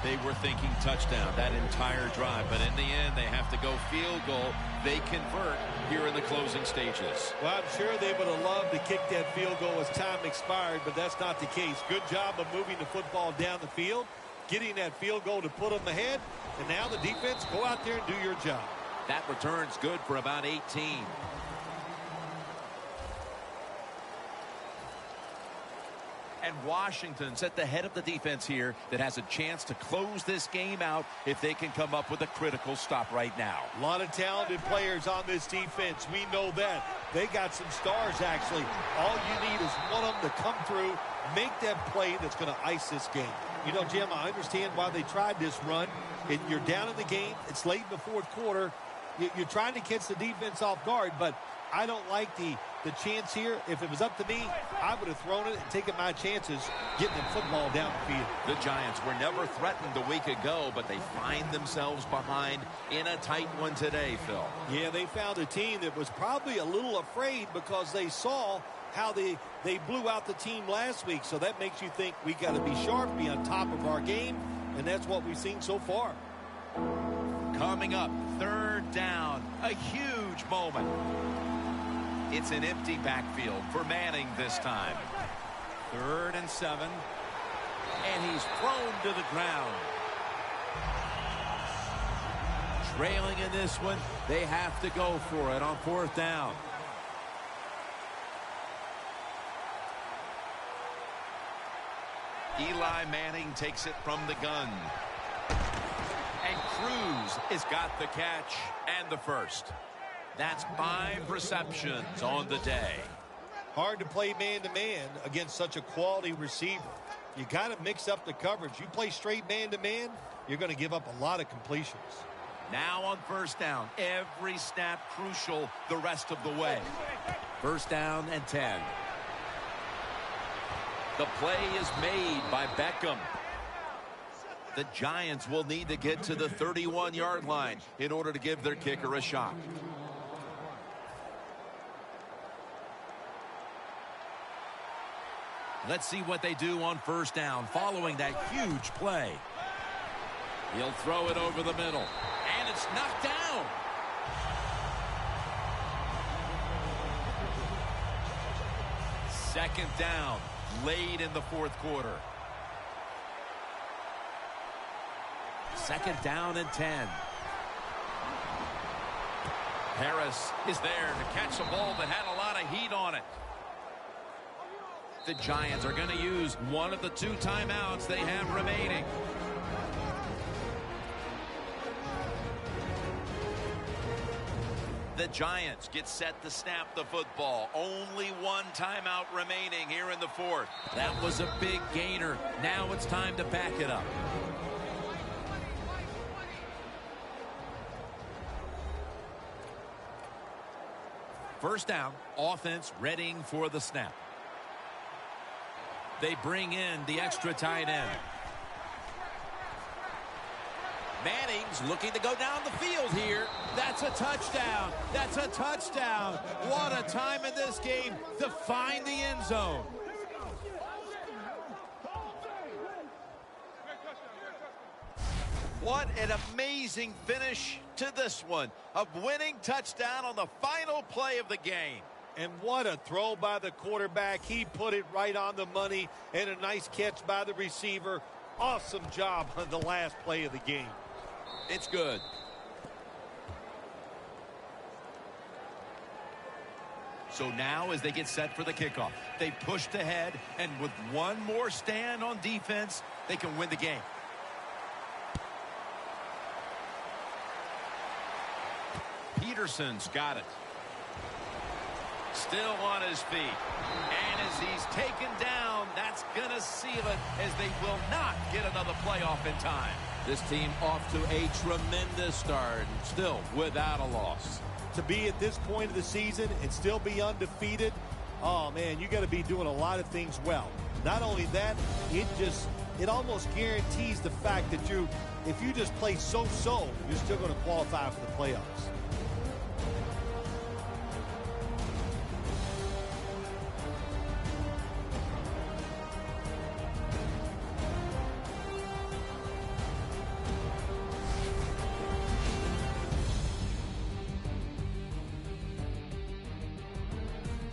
A: They were thinking touchdown that entire drive, but in the end, they have to go field goal. They convert here in the closing stages.
B: Well, I'm sure they would have loved to kick that field goal as time expired, but that's not the case. Good job of moving the football down the field, getting that field goal to put them ahead, and now the defense, go out there and do your job.
A: That return's good for about 18. And Washington's at the head of the defense here that has a chance to close this game out if they can come up with a critical stop right now.
B: A lot of talented players on this defense. We know that. They got some stars, actually. All you need is one of them to come through, make that play that's going to ice this game. You know, Jim, I understand why they tried this run. You're down in the game. It's late in the fourth quarter. You're trying to catch the defense off guard, but I don't like the chance here. If it was up to me, I would have thrown it and taken my chances getting the football down the field.
G: The Giants were never threatened a week ago, but they find themselves behind in a tight one today, Phil.
B: Yeah, they found a team that was probably a little afraid because they saw how they blew out the team last week. So that makes you think we got to be sharp, be on top of our game, and that's what we've seen so far.
G: Coming up, third down, a huge moment. It's an empty backfield for Manning this time. 3rd and 7.
A: And he's thrown to the ground. Trailing in this one, they have to go for it on 4th down.
C: Eli Manning takes it from the gun.
G: And Cruz has got the catch and the first. That's 5 receptions on the day.
B: Hard to play man-to-man against such a quality receiver. You got to mix up the coverage. You play straight man-to-man, you're going to give up a lot of completions.
G: Now on 1st down, every snap crucial the rest of the way.
A: 1st down and 10.
G: The play is made by Beckham. The Giants will need to get to the 31-yard line in order to give their kicker a shot.
A: Let's see what they do on 1st down following that huge play. He'll throw it over the middle. And it's knocked down.
G: Second down, late in the 4th quarter.
A: 2nd down and 10.
G: Harris is there to catch a ball that had a lot of heat on it. The Giants are going to use one of the 2 timeouts they have remaining. The Giants get set to snap the football. Only 1 timeout remaining here in the 4th.
A: That was a big gainer. Now it's time to back it up. First down, offense readying for the snap. They bring in the extra tight end. Manning's looking to go down the field here. That's a touchdown. That's a touchdown. What a time in this game to find the end zone.
G: What an amazing finish to this one. A winning touchdown on the final play of the game.
B: And what a throw by the quarterback. He put it right on the money, and a nice catch by the receiver. Awesome job on the last play of the game.
G: It's good. So now as they get set for the kickoff, they pushed ahead, and with one more stand on defense, they can win the game. Peterson's got it. Still on his feet. And as he's taken down, that's going to seal it as they will not get another playoff in time.
A: This team off to a tremendous start, still without a loss.
B: To be at this point of the season and still be undefeated, oh man, you got to be doing a lot of things well. Not only that, it almost guarantees the fact that if you just play so-so, you're still going to qualify for the playoffs.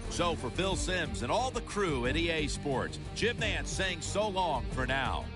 A: So for Phil Simms and all the crew at EA Sports, Jim Nance saying so long for now.